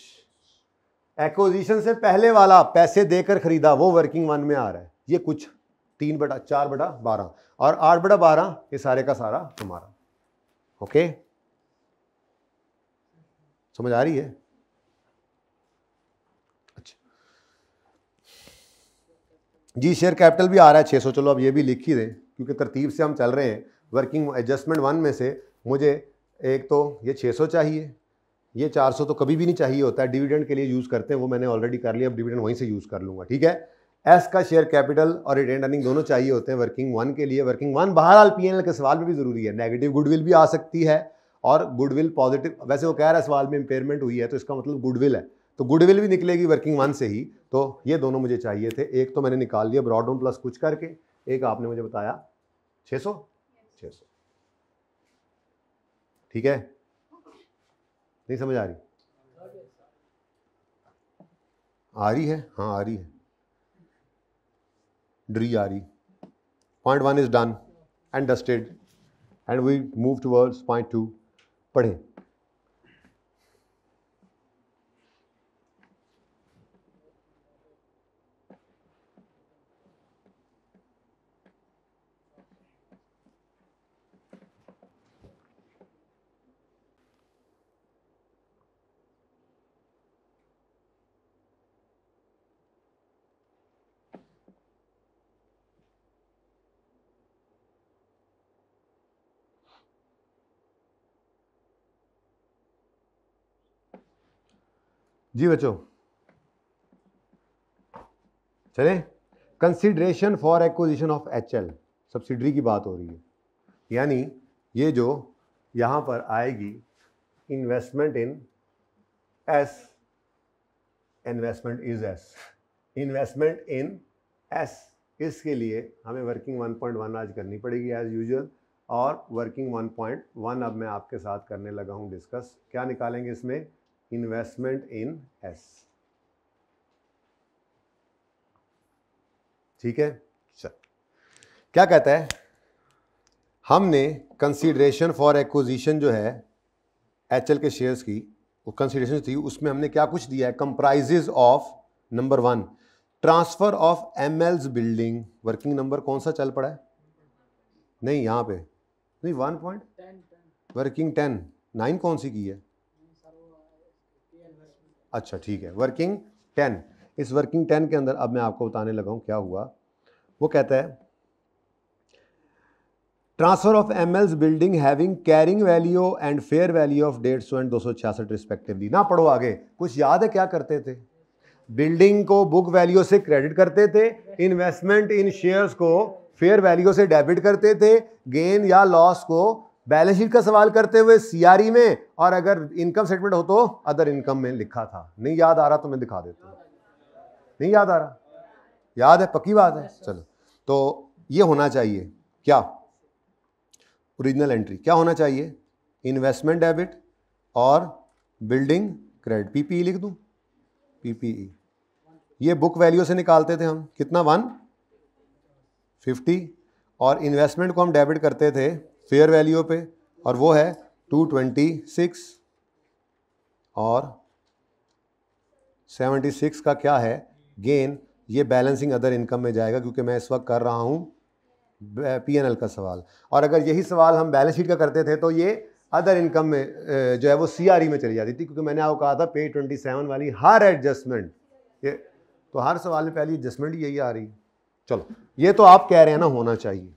एक्विजिशन से पहले वाला पैसे देकर खरीदा वो वर्किंग 1 में आ रहा है, ये कुछ 4/12 और 8/12, ये सारे का सारा हमारा, ओके। समझ आ रही है, अच्छा जी। शेयर कैपिटल भी आ रहा है 600, चलो अब ये भी लिख ही दें क्योंकि तरतीब से हम चल रहे हैं। वर्किंग एडजस्टमेंट 1 में से मुझे एक तो ये 600 चाहिए, ये 400 तो कभी भी नहीं चाहिए होता है, डिविडेंड के लिए यूज़ करते हैं, वो मैंने ऑलरेडी कर लिया, अब डिविडेंड वहीं से यूज़ कर लूँगा, ठीक है। एस का शेयर कैपिटल और रिटेन अर्निंग दोनों चाहिए होते हैं वर्किंग 1 के लिए। वर्किंग 1 बहरहाल P&L के सवाल में भी ज़रूरी है, नेगेटिव गुडविल भी आ सकती है और गुडविल पॉजिटिव, वैसे वो कह रहा है सवाल में इंपेयरमेंट हुई है तो इसका मतलब गुडविल है, तो गुडविल भी निकलेगी वर्किंग 1 से ही। तो ये दोनों मुझे चाहिए थे, एक तो मैंने निकाल लिया ब्रॉड डाउन प्लस कुछ करके, एक आपने मुझे बताया 600, ठीक है। नहीं समझ आ रही, आ रही है, हाँ आ रही है, ड्री आ रही। Point 1 is done and dusted and we move towards point 2। पढ़ें, जी बच्चों चलें। Consideration for acquisition of HL, subsidiary की बात हो रही है, यानी ये जो यहाँ पर आएगी investment in S, investment is S, investment in S, इसके लिए हमें वर्किंग 1.1 आज करनी पड़ेगी एज यूजुअल, और वर्किंग 1.1 अब मैं आपके साथ करने लगा हूँ डिस्कस। क्या निकालेंगे इसमें? इन्वेस्टमेंट इन S, ठीक है। चल क्या कहता है, हमने कंसीडरेशन फॉर एक्विजिशन जो है HL के शेयर्स की, वो कंसीडरेशन थी, उसमें हमने क्या कुछ दिया है? Comprises of number 1 transfer of ML's building, working number कौन सा चल पड़ा है? नहीं यहाँ पे नहीं, 1.10 वर्किंग 10, 9 कौन सी की है? अच्छा ठीक है, वर्किंग 10। इस वर्किंग 10 के अंदर अब मैं आपको बताने लगा हूँ क्या हुआ। वो कहता है transfer of ML's building having carrying value and fair value of 150 and 266 respectively. ना पढ़ो आगे, कुछ याद है क्या करते थे? बिल्डिंग को बुक वैल्यू से क्रेडिट करते थे, इन्वेस्टमेंट इन शेयर्स को फेयर वैल्यू से डेबिट करते थे, गेन या लॉस को बैलेंस शीट का सवाल करते हुए CRE में, और अगर इनकम स्टेटमेंट हो तो अदर इनकम में लिखा था। नहीं याद आ रहा तो मैं दिखा देता हूँ। नहीं याद आ रहा? याद है, पक्की बात है। चलो, तो ये होना चाहिए क्या? ओरिजिनल एंट्री क्या होना चाहिए? इन्वेस्टमेंट डेबिट और बिल्डिंग क्रेडिट, PPE लिख दूं? PPE ये बुक वैल्यू से निकालते थे हम, कितना? 150, और इन्वेस्टमेंट को हम डेबिट करते थे फेयर वैल्यू पे, और वो है 226, और 76 का क्या है? गेन। ये बैलेंसिंग अदर इनकम में जाएगा, क्योंकि मैं इस वक्त कर रहा हूँ P&L का सवाल, और अगर यही सवाल हम बैलेंस शीट का करते थे तो ये अदर इनकम में जो है वो CRE में चली जाती थी, क्योंकि मैंने आपको कहा था पेज 27 वाली हर एडजस्टमेंट, ये तो हर सवाल में पहली एडजस्टमेंट यही आ रही। चलो, ये तो आप कह रहे हैं ना होना चाहिए,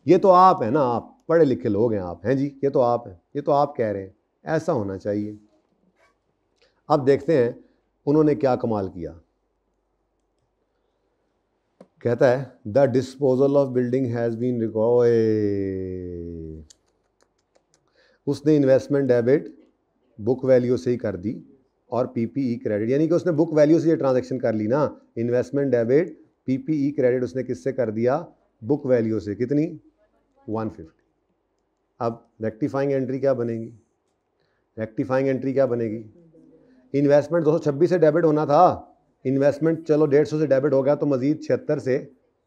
ये तो आप है ना, आप पढ़े लिखे लोग हैं आप, हैं जी, ये तो आप हैं, ये तो आप कह रहे हैं ऐसा होना चाहिए। अब देखते हैं उन्होंने क्या कमाल किया। कहता है the disposal of building has been record, उसने इन्वेस्टमेंट डेबिट बुक वैल्यू से ही कर दी और PPE क्रेडिट, यानी कि उसने बुक वैल्यू से ये ट्रांजैक्शन कर ली ना, इन्वेस्टमेंट डेबिट PPE क्रेडिट उसने किससे कर दिया? बुक वैल्यू से। कितनी? 150। अब रेक्टिफाइंग एंट्री क्या बनेगी? रेक्टिफाइंग एंट्री क्या बनेगी? इन्वेस्टमेंट 226 से डेबिट होना था, इन्वेस्टमेंट चलो 150 से डेबिट हो गया, तो मजीद 76 से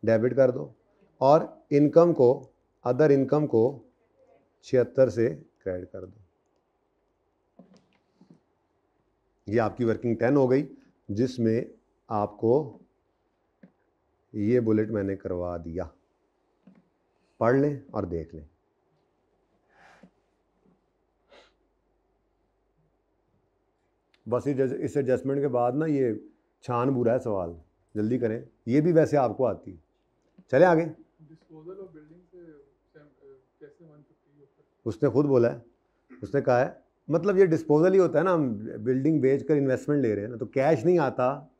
डेबिट कर दो, और इनकम को, अदर इनकम को 76 से क्रेडिट कर दो। ये आपकी वर्किंग 10 हो गई, जिसमें आपको ये बुलेट मैंने करवा दिया, पढ़ लें और देख लें। बस इस एडजस्टमेंट के बाद ना ये छान बुरा है सवाल, जल्दी करें, ये भी वैसे आपको आती है। चले आगे। डिस्पोजल ऑफ बिल्डिंग से कैसे 150? उसने खुद बोला है, उसने कहा है, मतलब ये डिस्पोजल ही होता है ना, हम बिल्डिंग बेचकर इन्वेस्टमेंट ले रहे हैं ना, तो कैश नहीं आता,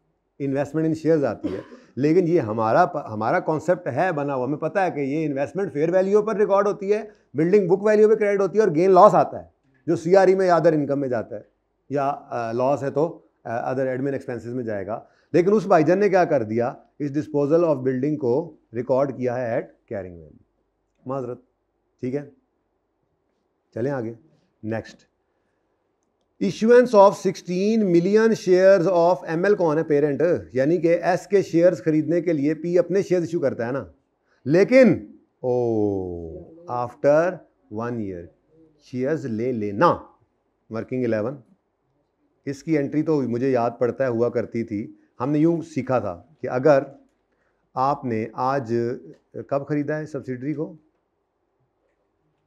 इन्वेस्टमेंट इन शेयर्स आती है। लेकिन ये हमारा कॉन्सेप्ट है बना हुआ, हमें पता है कि ये इन्वेस्टमेंट फेयर वैल्यू पर रिकॉर्ड होती है, बिल्डिंग बुक वैल्यू पे क्रेडिट होती है, और गेन लॉस आता है जो CRE में या अदर इनकम में जाता है, या लॉस है तो अदर एडमिन एक्सपेंसेस में जाएगा। लेकिन उस भाईजान ने क्या कर दिया, इस डिस्पोजल ऑफ बिल्डिंग को रिकॉर्ड किया है एट कैरिंग वैल्यू, माजरत, ठीक है। चलें आगे। Next, issuance of 16 million shares of ML, कौन है? पेरेंट, यानी कि S के शेयर्स खरीदने के लिए P अपने शेयर्स इशू करता है ना, लेकिन आफ्टर 1 ईयर शेयर्स ले लेना। वर्किंग 11, इसकी एंट्री तो मुझे याद पड़ता है हुआ करती थी, हमने यूँ सीखा था कि अगर आपने आज कब ख़रीदा है सब्सिडरी को,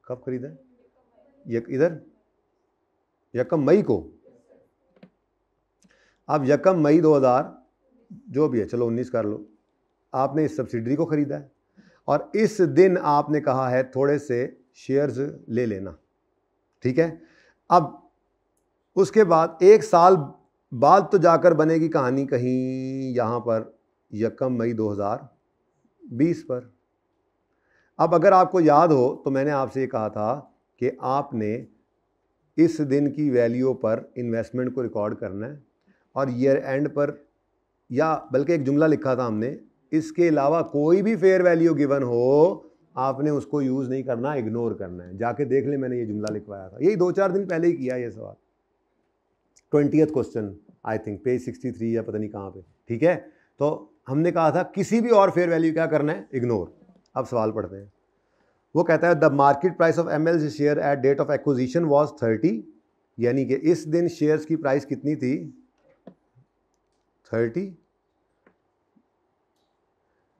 कब ख़रीदा है? इधर 1 मई को। अब 1 मई 2000 जो भी है, चलो 19 कर लो, आपने इस सब्सिडरी को ख़रीदा है, और इस दिन आपने कहा है थोड़े से शेयर्स ले लेना, ठीक है। अब उसके बाद 1 साल बात तो जाकर बनेगी कहानी कहीं यहाँ पर 1 मई 2020 पर। अब अगर आपको याद हो तो मैंने आपसे ये कहा था कि आपने इस दिन की वैल्यू पर इन्वेस्टमेंट को रिकॉर्ड करना है और ईयर एंड पर, या बल्कि एक जुमला लिखा था हमने, इसके अलावा कोई भी फेयर वैल्यू गिवन हो आपने उसको यूज़ नहीं करना, इग्नोर करना है। जाके देख ले, मैंने ये जुमला लिखवाया था, यही 2-4 दिन पहले ही किया ये सवाल। 20th question I think, page 63 या पता नहीं कहाँ पे, ठीक है। तो हमने कहा था किसी भी और फेयर वैल्यू क्या करना है, इग्नोर। अब सवाल पढ़ते हैं। वो कहता है the market price of ML share at date of acquisition was 30, यानी कि इस दिन शेयर्स की प्राइस कितनी थी, 30।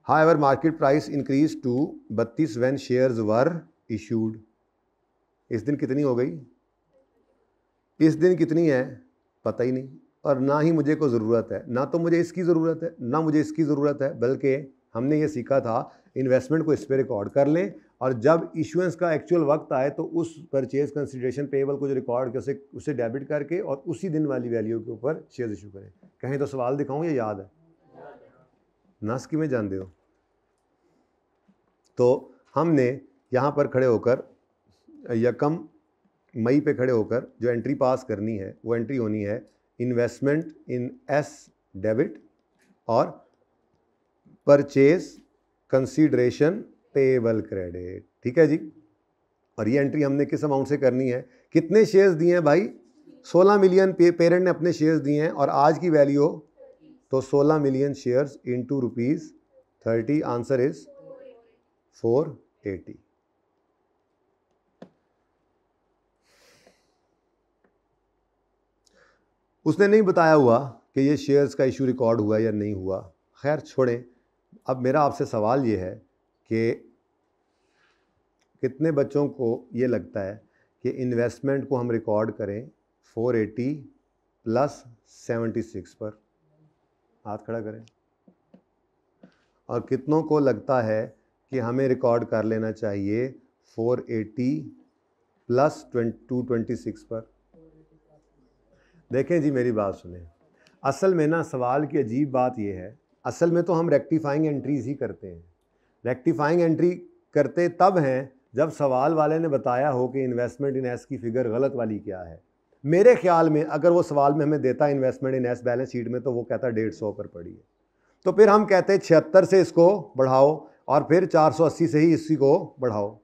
However market price increase to 32 when shares were issued. इस दिन कितनी हो गई, इस दिन कितनी है पता ही नहीं, और ना ही मुझे को ज़रूरत है, ना तो मुझे इसकी ज़रूरत है ना मुझे इसकी ज़रूरत है, बल्कि हमने ये सीखा था इन्वेस्टमेंट को इस पर रिकॉर्ड कर लें और जब इशुएंस का एक्चुअल वक्त आए तो उस परचेज कंसिडरेशन पेएबल को जो रिकॉर्ड कर उसे डेबिट करके और उसी दिन वाली वैल्यू के ऊपर शेयर इशू करें। कहीं तो सवाल दिखाऊं या याद है, नस की में जानते हो। तो हमने यहाँ पर खड़े होकर 1 मई पे खड़े होकर जो एंट्री पास करनी है वो एंट्री होनी है इन्वेस्टमेंट इन एस डेबिट और परचेज कंसीडरेशन पेएबल क्रेडिट, ठीक है जी। और ये एंट्री हमने किस अमाउंट से करनी है, कितने शेयर्स दिए हैं भाई, 16 मिलियन पेरेंट ने अपने शेयर्स दिए हैं और आज की वैल्यू तो 16 million shares into ₹30, answer is 480। उसने नहीं बताया हुआ कि ये शेयर्स का इशू रिकॉर्ड हुआ या नहीं हुआ, खैर छोड़ें। अब मेरा आपसे सवाल ये है कि कितने बच्चों को ये लगता है कि इन्वेस्टमेंट को हम रिकॉर्ड करें 480 प्लस 76 पर, हाथ खड़ा करें। और कितनों को लगता है कि हमें रिकॉर्ड कर लेना चाहिए 480 प्लस 226 पर। देखें जी मेरी बात सुने, असल में ना सवाल की अजीब बात यह है, असल में तो हम रेक्टिफाइंग एंट्रीज ही करते हैं। रेक्टिफाइंग एंट्री करते तब हैं जब सवाल वाले ने बताया हो कि इन्वेस्टमेंट इन एस की फिगर गलत वाली क्या है। मेरे ख्याल में अगर वो सवाल में हमें देता इन्वेस्टमेंट इन एस बैलेंस शीट में तो वो कहता 150 पर पड़ी है, तो फिर हम कहते 76 से इसको बढ़ाओ और फिर 480 से ही इसी को बढ़ाओ।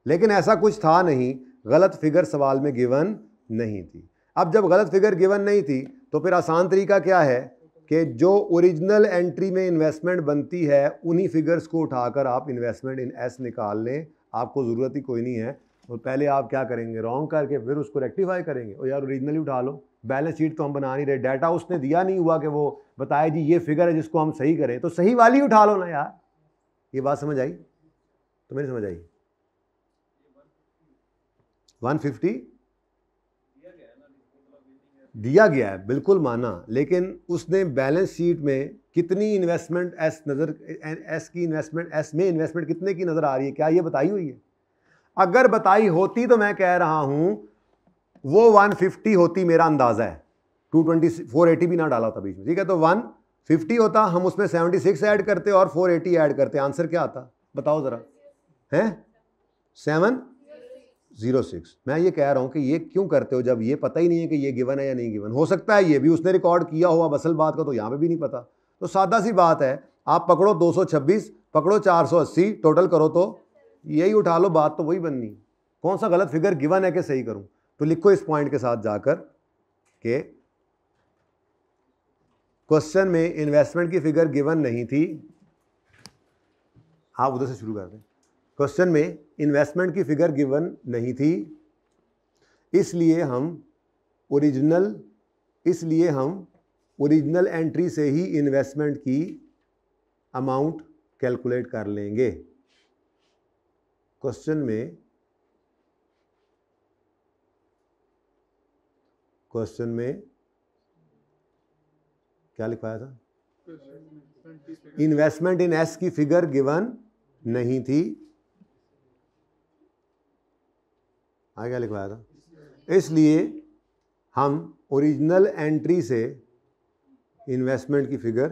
लेकिन ऐसा कुछ था नहीं, गलत फिगर सवाल में गिवन नहीं थी। अब जब गलत फिगर गिवन नहीं थी तो फिर आसान तरीका क्या है कि जो ओरिजिनल एंट्री में इन्वेस्टमेंट बनती है उन्हीं फिगर्स को उठाकर आप इन्वेस्टमेंट इन एस निकाल लें, आपको ज़रूरत ही कोई नहीं है। तो पहले आप क्या करेंगे, रॉन्ग करके फिर उसको रेक्टिफाई करेंगे। और यार ओरिजिनली उठा लो, बैलेंस शीट तो हम बना नहीं रहे, डाटा उसने दिया नहीं हुआ कि वो बताए जी ये फिगर है जिसको हम सही करें, तो सही वाली उठा लो ना यार। ये बात समझ आई? तो मेरी समझ आई। 150 दिया गया है, बिल्कुल माना, लेकिन उसने बैलेंस शीट में कितनी इन्वेस्टमेंट एस नज़र, एस की इन्वेस्टमेंट, एस में इन्वेस्टमेंट कितने की नज़र आ रही है, क्या ये बताई हुई है? अगर बताई होती तो मैं कह रहा हूं वो 150 होती, मेरा अंदाज़ा है। 220 480 भी ना डाला था बीच में, ठीक है, तो 150 होता, हम उसमें 76 ऐड करते और 480 ऐड करते, आंसर क्या आता बताओ ज़रा, है 706। मैं ये कह रहा हूं कि ये क्यों करते हो जब ये पता ही नहीं है कि ये गिवन है या नहीं गिवन। हो सकता है ये भी उसने रिकॉर्ड किया हो, अब असल बात का तो यहां पे भी नहीं पता। तो सादा सी बात है, आप पकड़ो 226, पकड़ो 480, टोटल करो तो यही उठा लो, बात तो वही बननी। कौन सा गलत फिगर गिवन है कि सही करूं? तो लिखो इस पॉइंट के साथ जाकर कि क्वेश्चन में इन्वेस्टमेंट की फिगर गिवन नहीं थी। हाँ उधर से शुरू कर दें। क्वेश्चन में इन्वेस्टमेंट की फिगर गिवन नहीं थी, इसलिए हम ओरिजिनल एंट्री से ही इन्वेस्टमेंट की अमाउंट कैलकुलेट कर लेंगे। क्वेश्चन में क्या लिखवाया था, इन्वेस्टमेंट इन एस की फिगर गिवन नहीं थी, आगे क्या लिखवाया था, इसलिए हम ओरिजिनल एंट्री से इन्वेस्टमेंट की फिगर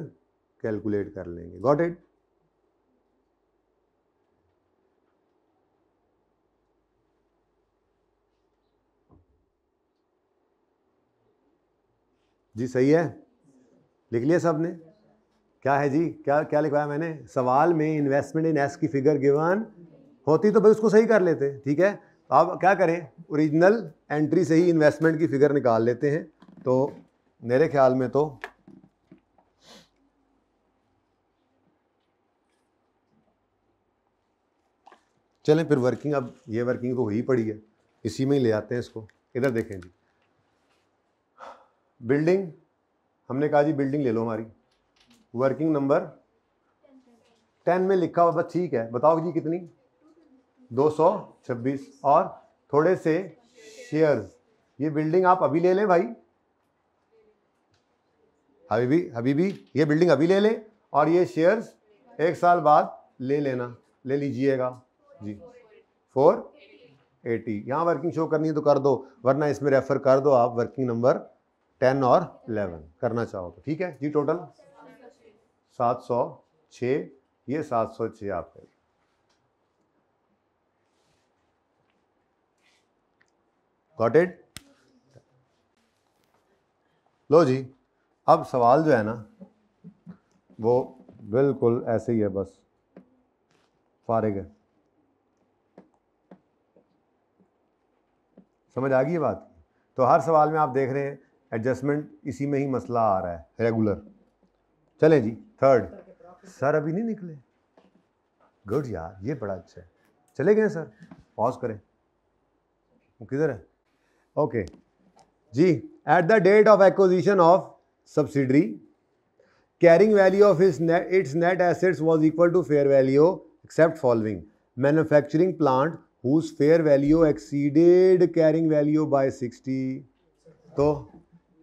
कैलकुलेट कर लेंगे। Got it? जी सही है, लिख लिया सबने? क्या है जी, क्या क्या लिखवाया मैंने? सवाल में इन्वेस्टमेंट इन एस की फिगर गिवन होती तो भाई उसको सही कर लेते, ठीक है। तो अब क्या करें, ओरिजिनल एंट्री से ही इन्वेस्टमेंट की फिगर निकाल लेते हैं। तो मेरे ख्याल में तो चलें फिर वर्किंग, अब ये वर्किंग तो हुई पड़ी है, इसी में ही ले आते हैं इसको। इधर देखें जी, बिल्डिंग, हमने कहा जी बिल्डिंग ले लो हमारी, वर्किंग नंबर 10 में लिखा हुआ, बस ठीक है। बताओ जी कितनी? 226 और थोड़े से शेयर्स। ये बिल्डिंग आप अभी ले लें भाई, अभी भी ये बिल्डिंग अभी ले लें और ये शेयर्स 1 साल बाद ले लेना, ले लीजिएगा जी। 480 यहाँ वर्किंग शो करनी है तो कर दो, वरना इसमें रेफर कर दो आप वर्किंग नंबर 10 और 11 करना चाहो तो, ठीक है जी। टोटल 706, ये 706 आपका। Got it? लो जी, अब सवाल जो है ना वो बिल्कुल ऐसे ही है, बस फारिग है। समझ आ गई ये बात? तो हर सवाल में आप देख रहे हैं एडजस्टमेंट, इसी में ही मसला आ रहा है रेगुलर। चलें जी, थर्ड। सर अभी नहीं निकले? गुड यार, ये बड़ा अच्छा है। चले गए सर? पॉज करें, वो किधर है? ओके जी। At the date of acquisition of subsidiary, carrying value of its net assets was equal to fair value except following: manufacturing plant whose fair value exceeded carrying value by 60। तो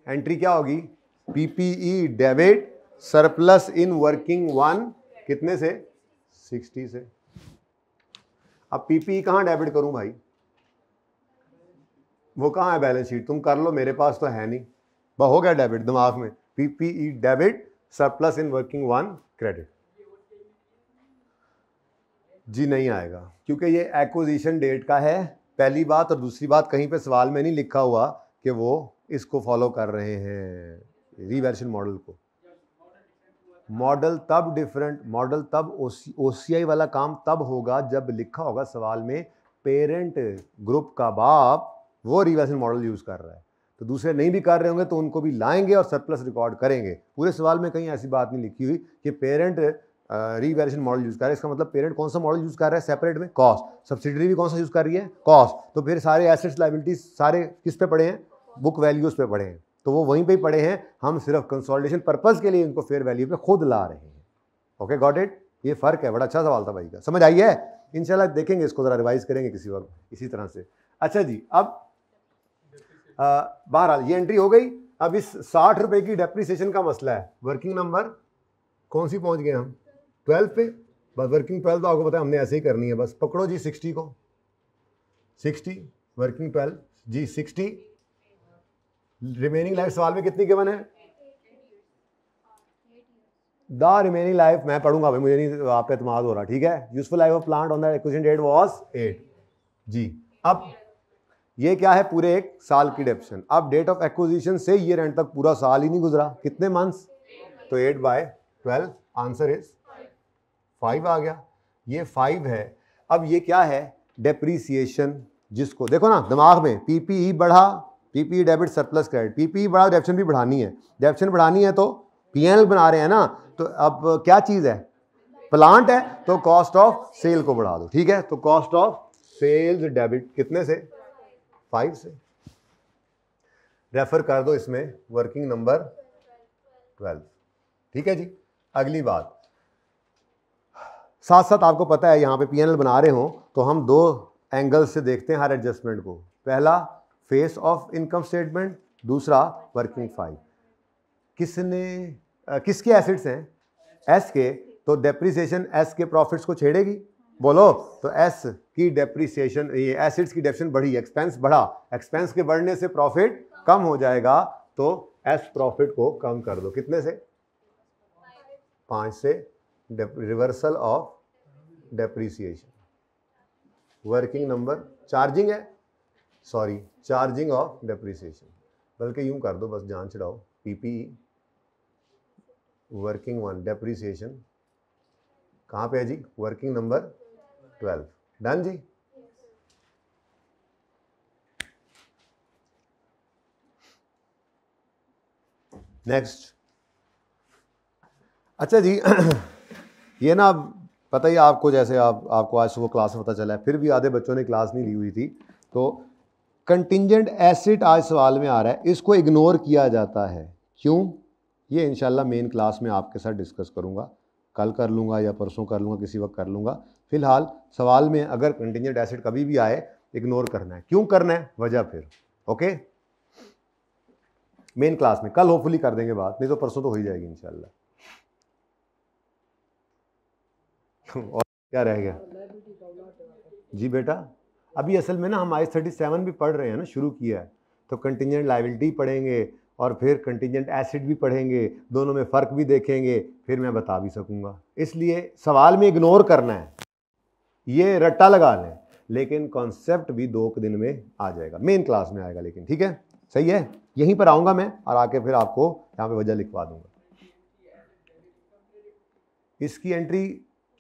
entry क्या होगी? PPE debit surplus in working 1 कितने से? 60 से। अब PPE कहाँ debit करूं भाई? वो कहाँ है बैलेंस शीट? तुम कर लो, मेरे पास तो है नहीं। वह हो गया डेबिट दिमाग में, PPE debit surplus in working 1 credit. जी नहीं आएगा, क्योंकि ये एक्विजिशन डेट का है, पहली बात। और दूसरी बात, कहीं पे सवाल में नहीं लिखा हुआ कि वो इसको फॉलो कर रहे हैं, रीवैल्यूएशन मॉडल को। मॉडल तब डिफरेंट, मॉडल तब ओसीआई वाला काम तब होगा जब लिखा होगा सवाल में पेरेंट ग्रुप का बाप वो रीवैल्यूएशन मॉडल यूज कर रहा है। तो दूसरे नहीं भी कर रहे होंगे तो उनको भी लाएंगे और सरप्लस रिकॉर्ड करेंगे। पूरे सवाल में कहीं ऐसी बात नहीं लिखी हुई कि पेरेंट रीवैल्यूएशन मॉडल यूज कर रहा है। इसका मतलब पेरेंट कौन सा मॉडल यूज कर रहा है? सेपरेट में कॉस्ट। सब्सिडरी भी कौन सा यूज कर रही है? कॉस्ट। तो फिर सारे एसेट्स लायबिलिटीज सारे किस पे पड़े हैं? बुक वैल्यूज पे पड़े हैं। तो वो वहीं पे ही पड़े हैं, हम सिर्फ कंसोलिडेशन पर्पस के लिए इनको फेयर वैल्यू पे खुद ला रहे हैं। Okay, got it? ये फर्क है। बड़ा अच्छा सवाल था भाई का, समझ आई है? इंशाल्लाह देखेंगे इसको, जरा रिवाइज करेंगे किसी वक्त इसी तरह से। अच्छा जी, अब बहरहाल ये एंट्री हो गई। अब इस 60 रुपए की डेप्रिसिएशन का मसला है। वर्किंग नंबर कौन सी पहुंच गए हम? 12 पे। बस वर्किंग 12 तो आपको पता है हमने ऐसे ही करनी है। बस पकड़ो जी 60 को, 60 वर्किंग 12 जी 60। रिमेनिंग लाइफ सवाल में कितनी गिवन है? द रिमेनिंग लाइफ मैं पढ़ूंगा भाई, मुझे नहीं आप पे एतमाद हो रहा, ठीक है। Useful life of plant on the acquisition date was 8 जी। अब ये क्या है? पूरे 1 साल की डेप्शन। अब डेट ऑफ एक्विजिशन से ईयर एंड तक पूरा साल ही नहीं गुजरा, कितने मंथ्स? तो 8/12, आंसर इज 5 आ गया। ये 5 है। अब ये क्या है? डेप्रीसिएशन, जिसको देखो ना दिमाग में, पीपीई बढ़ा, PPE debit surplus credit, PPE बढ़ा, डेप्शन भी बढ़ानी है। डेप्शन बढ़ानी है तो पीएनएल बना रहे हैं ना, तो अब क्या चीज है? प्लांट है, तो कॉस्ट ऑफ सेल को बढ़ा दो, ठीक है। तो कॉस्ट ऑफ सेल्स डेबिट कितने से? 5 से। रेफर कर दो इसमें वर्किंग नंबर 12, ठीक है जी। अगली बात, साथ साथ आपको पता है यहाँ पे पीएनएल बना रहे हो तो हम 2 एंगल से देखते हैं हर एडजस्टमेंट को। पहला फेस ऑफ इनकम स्टेटमेंट, दूसरा वर्किंग 5। किसके एसेट्स हैं? एस के। तो डेप्रिसिएशन एस के प्रॉफिट्स को छेड़ेगी, बोलो। तो एस की डेप्रिसिएशन, ये एसेट्स की डेप्रिसिएशन बढ़ी, एक्सपेंस बढ़ा, एक्सपेंस के बढ़ने से प्रॉफिट कम हो जाएगा, तो एस प्रॉफिट को कम कर दो, कितने से? 5 से। Reversal of depreciation, working number, charging है, सॉरी चार्जिंग ऑफ डेप्रीसिएशन, बल्कि यूं कर दो बस, जान चढ़ाओ, पीपी वर्किंग 1 डेप्रीसिएशन कहाँ पे है जी? Working number 12। डन जी। नेक्स्ट। अच्छा जी ये ना पता ही आपको, जैसे आपको आज सुबह क्लास में पता चला है, फिर भी आधे बच्चों ने क्लास नहीं ली हुई थी, तो कंटिंजेंट एसेट आज सवाल में आ रहा है, इसको इग्नोर किया जाता है, क्यों? ये इंशाल्लाह मेन क्लास में आपके साथ डिस्कस करूंगा, कल कर लूँगा या परसों कर लूँगा, किसी वक्त कर लूँगा। फिलहाल सवाल में अगर कंटिंजेंट एसेट कभी भी आए, इग्नोर करना है। क्यों करना है? वजह फिर ओके मेन क्लास में, कल होपफुली कर देंगे बात, नहीं तो परसों तो हो ही जाएगी इंशाल्लाह। और क्या रह गया जी बेटा? अभी असल में ना हम IAS 37 भी पढ़ रहे हैं ना, शुरू किया है, तो कंटिंजेंट लायबिलिटी पढ़ेंगे और फिर कंटिंजेंट एसेट भी पढ़ेंगे, दोनों में फ़र्क भी देखेंगे, फिर मैं बता भी सकूंगा। इसलिए सवाल में इग्नोर करना है, ये रट्टा लगा लें, लेकिन कॉन्सेप्ट भी 2 दिन में आ जाएगा, मेन क्लास में आएगा, लेकिन ठीक है, सही है। यहीं पर आऊँगा मैं और आके फिर आपको यहाँ पे वजह लिखवा दूंगा। इसकी एंट्री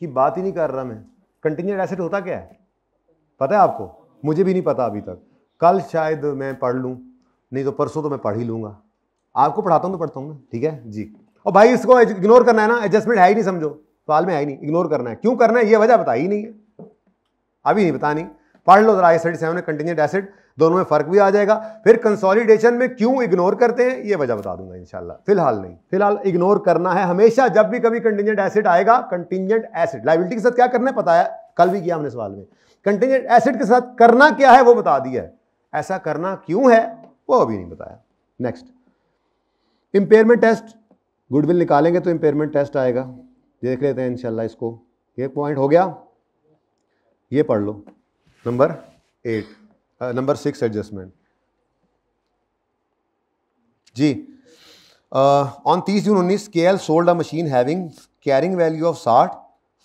की बात ही नहीं कर रहा मैं। कंटिंजेंट एसेट होता क्या है पता है आपको? मुझे भी नहीं पता अभी तक, कल शायद मैं पढ़ लूँ, नहीं तो परसों तो मैं पढ़ ही लूँगा। आपको पढ़ाता हूँ तो पढ़ता हूँ ना, ठीक है जी। और भाई इसको इग्नोर करना है ना, एडजस्टमेंट है ही नहीं, समझो सवाल में है ही नहीं, इग्नोर करना है। क्यों करना है ये वजह बताई ही नहीं है, अभी नहीं बतानी, पढ़ लो जरा IAS 37 में कंटिंजेंट एसेट, दोनों में फर्क भी आ जाएगा। फिर कंसोलिडेशन में क्यों इग्नोर करते हैं ये वजह बता दूंगा इंशाल्लाह, फिलहाल नहीं। फिलहाल इग्नोर करना है हमेशा, जब भी कभी कंटिंजेंट एसेट आएगा, कंटिंजेंट एसेट लायबिलिटी के साथ क्या करना है पता है, कल भी किया हमने सवाल में। कंटिंजेंट एसेट के साथ करना क्या है वो बता दिया है, ऐसा करना क्यों है वो अभी नहीं बताया। नेक्स्ट, इंपेयरमेंट टेस्ट, गुडविल निकालेंगे तो इंपेयरमेंट टेस्ट आएगा, देख लेते हैं इंशाल्लाह इसको। ये पॉइंट हो गया, ये पढ़ लो, नंबर 6 एडजस्टमेंट जी। On 30 June 19 KL sold a machine having carrying value of 60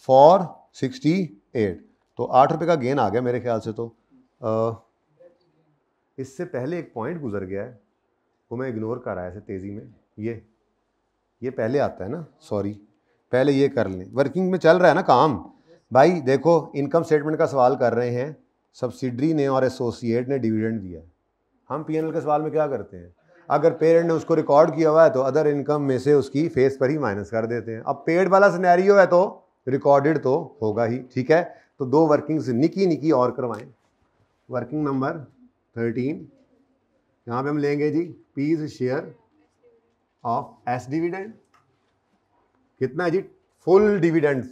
for 68, तो 8 रुपये का गेन आ गया मेरे ख्याल से। तो इससे पहले एक पॉइंट गुजर गया है, वो मैं इग्नोर कर रहा है ऐसे तेज़ी में, ये पहले आता है ना, सॉरी पहले ये कर लें, वर्किंग में चल रहा है ना काम। भाई देखो इनकम स्टेटमेंट का सवाल कर रहे हैं, सब्सिडरी ने और एसोसिएट ने डिविडेंड दिया है, हम P&L के सवाल में क्या करते हैं, अगर पेरेंट ने उसको रिकॉर्ड किया हुआ है तो अदर इनकम में से उसकी फेस पर ही माइनस कर देते हैं। अब पेड वाला सिनेरियो है तो रिकॉर्डेड तो होगा ही, ठीक है। तो 2 वर्किंग्स निकी और करवाएं। वर्किंग नंबर 13 यहाँ पे हम लेंगे जी P's share of S dividend, कितना है जी? फुल डिविडेंड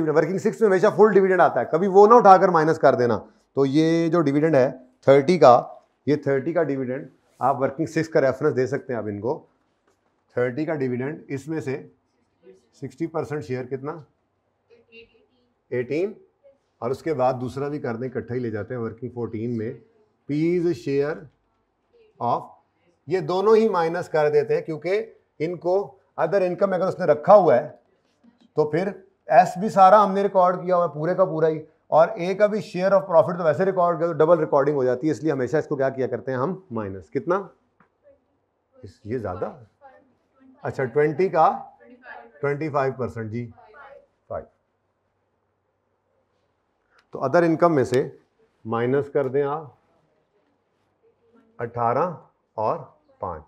वर्किंग 6 में हमेशा फुल डिविडेंड आता है, कभी वो ना उठाकर माइनस कर देना। तो ये जो डिविडेंड है 30 का, ये 30 का डिविडेंड आप वर्किंग 6 का रेफरेंस दे सकते हैं आप इनको। 30 का डिविडेंड, इसमें से 60% शेयर कितना? 18, और उसके बाद दूसरा भी कर दें, इकट्ठा ही ले जाते हैं वर्किंग 14 में पीज शेयर ऑफ, ये दोनों ही माइनस कर देते हैं, क्योंकि इनको अदर इनकम अगर उसने रखा हुआ है तो फिर एस भी सारा हमने रिकॉर्ड किया हुआ है पूरे का पूरा ही, और ए का भी शेयर ऑफ प्रॉफिट तो वैसे रिकॉर्ड किया, तो डबल रिकॉर्डिंग हो जाती है। इसलिए हमेशा इसको क्या किया करते हैं हम, माइनस। कितना? ये ज्यादा, अच्छा 20 का 25% जी 5, तो अदर इनकम में से माइनस कर दें आप 18 और 5,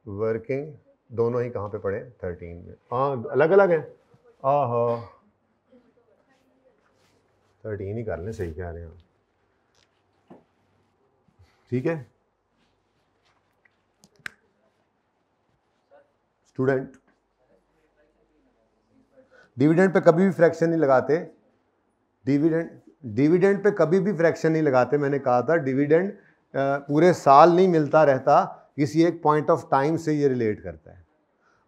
वर्किंग दोनों ही कहाँ पे पड़े? 13 में। हाँ अलग अलग है, आहा 13 ही कर लें, सही कह रहे हैं आप, ठीक है। स्टूडेंट डिविडेंड पे कभी भी फ्रैक्शन नहीं लगाते, डिविडेंड पे कभी भी फ्रैक्शन नहीं लगाते। मैंने कहा था डिविडेंड पूरे साल नहीं मिलता रहता, किसी एक पॉइंट ऑफ टाइम से ये रिलेट करता है।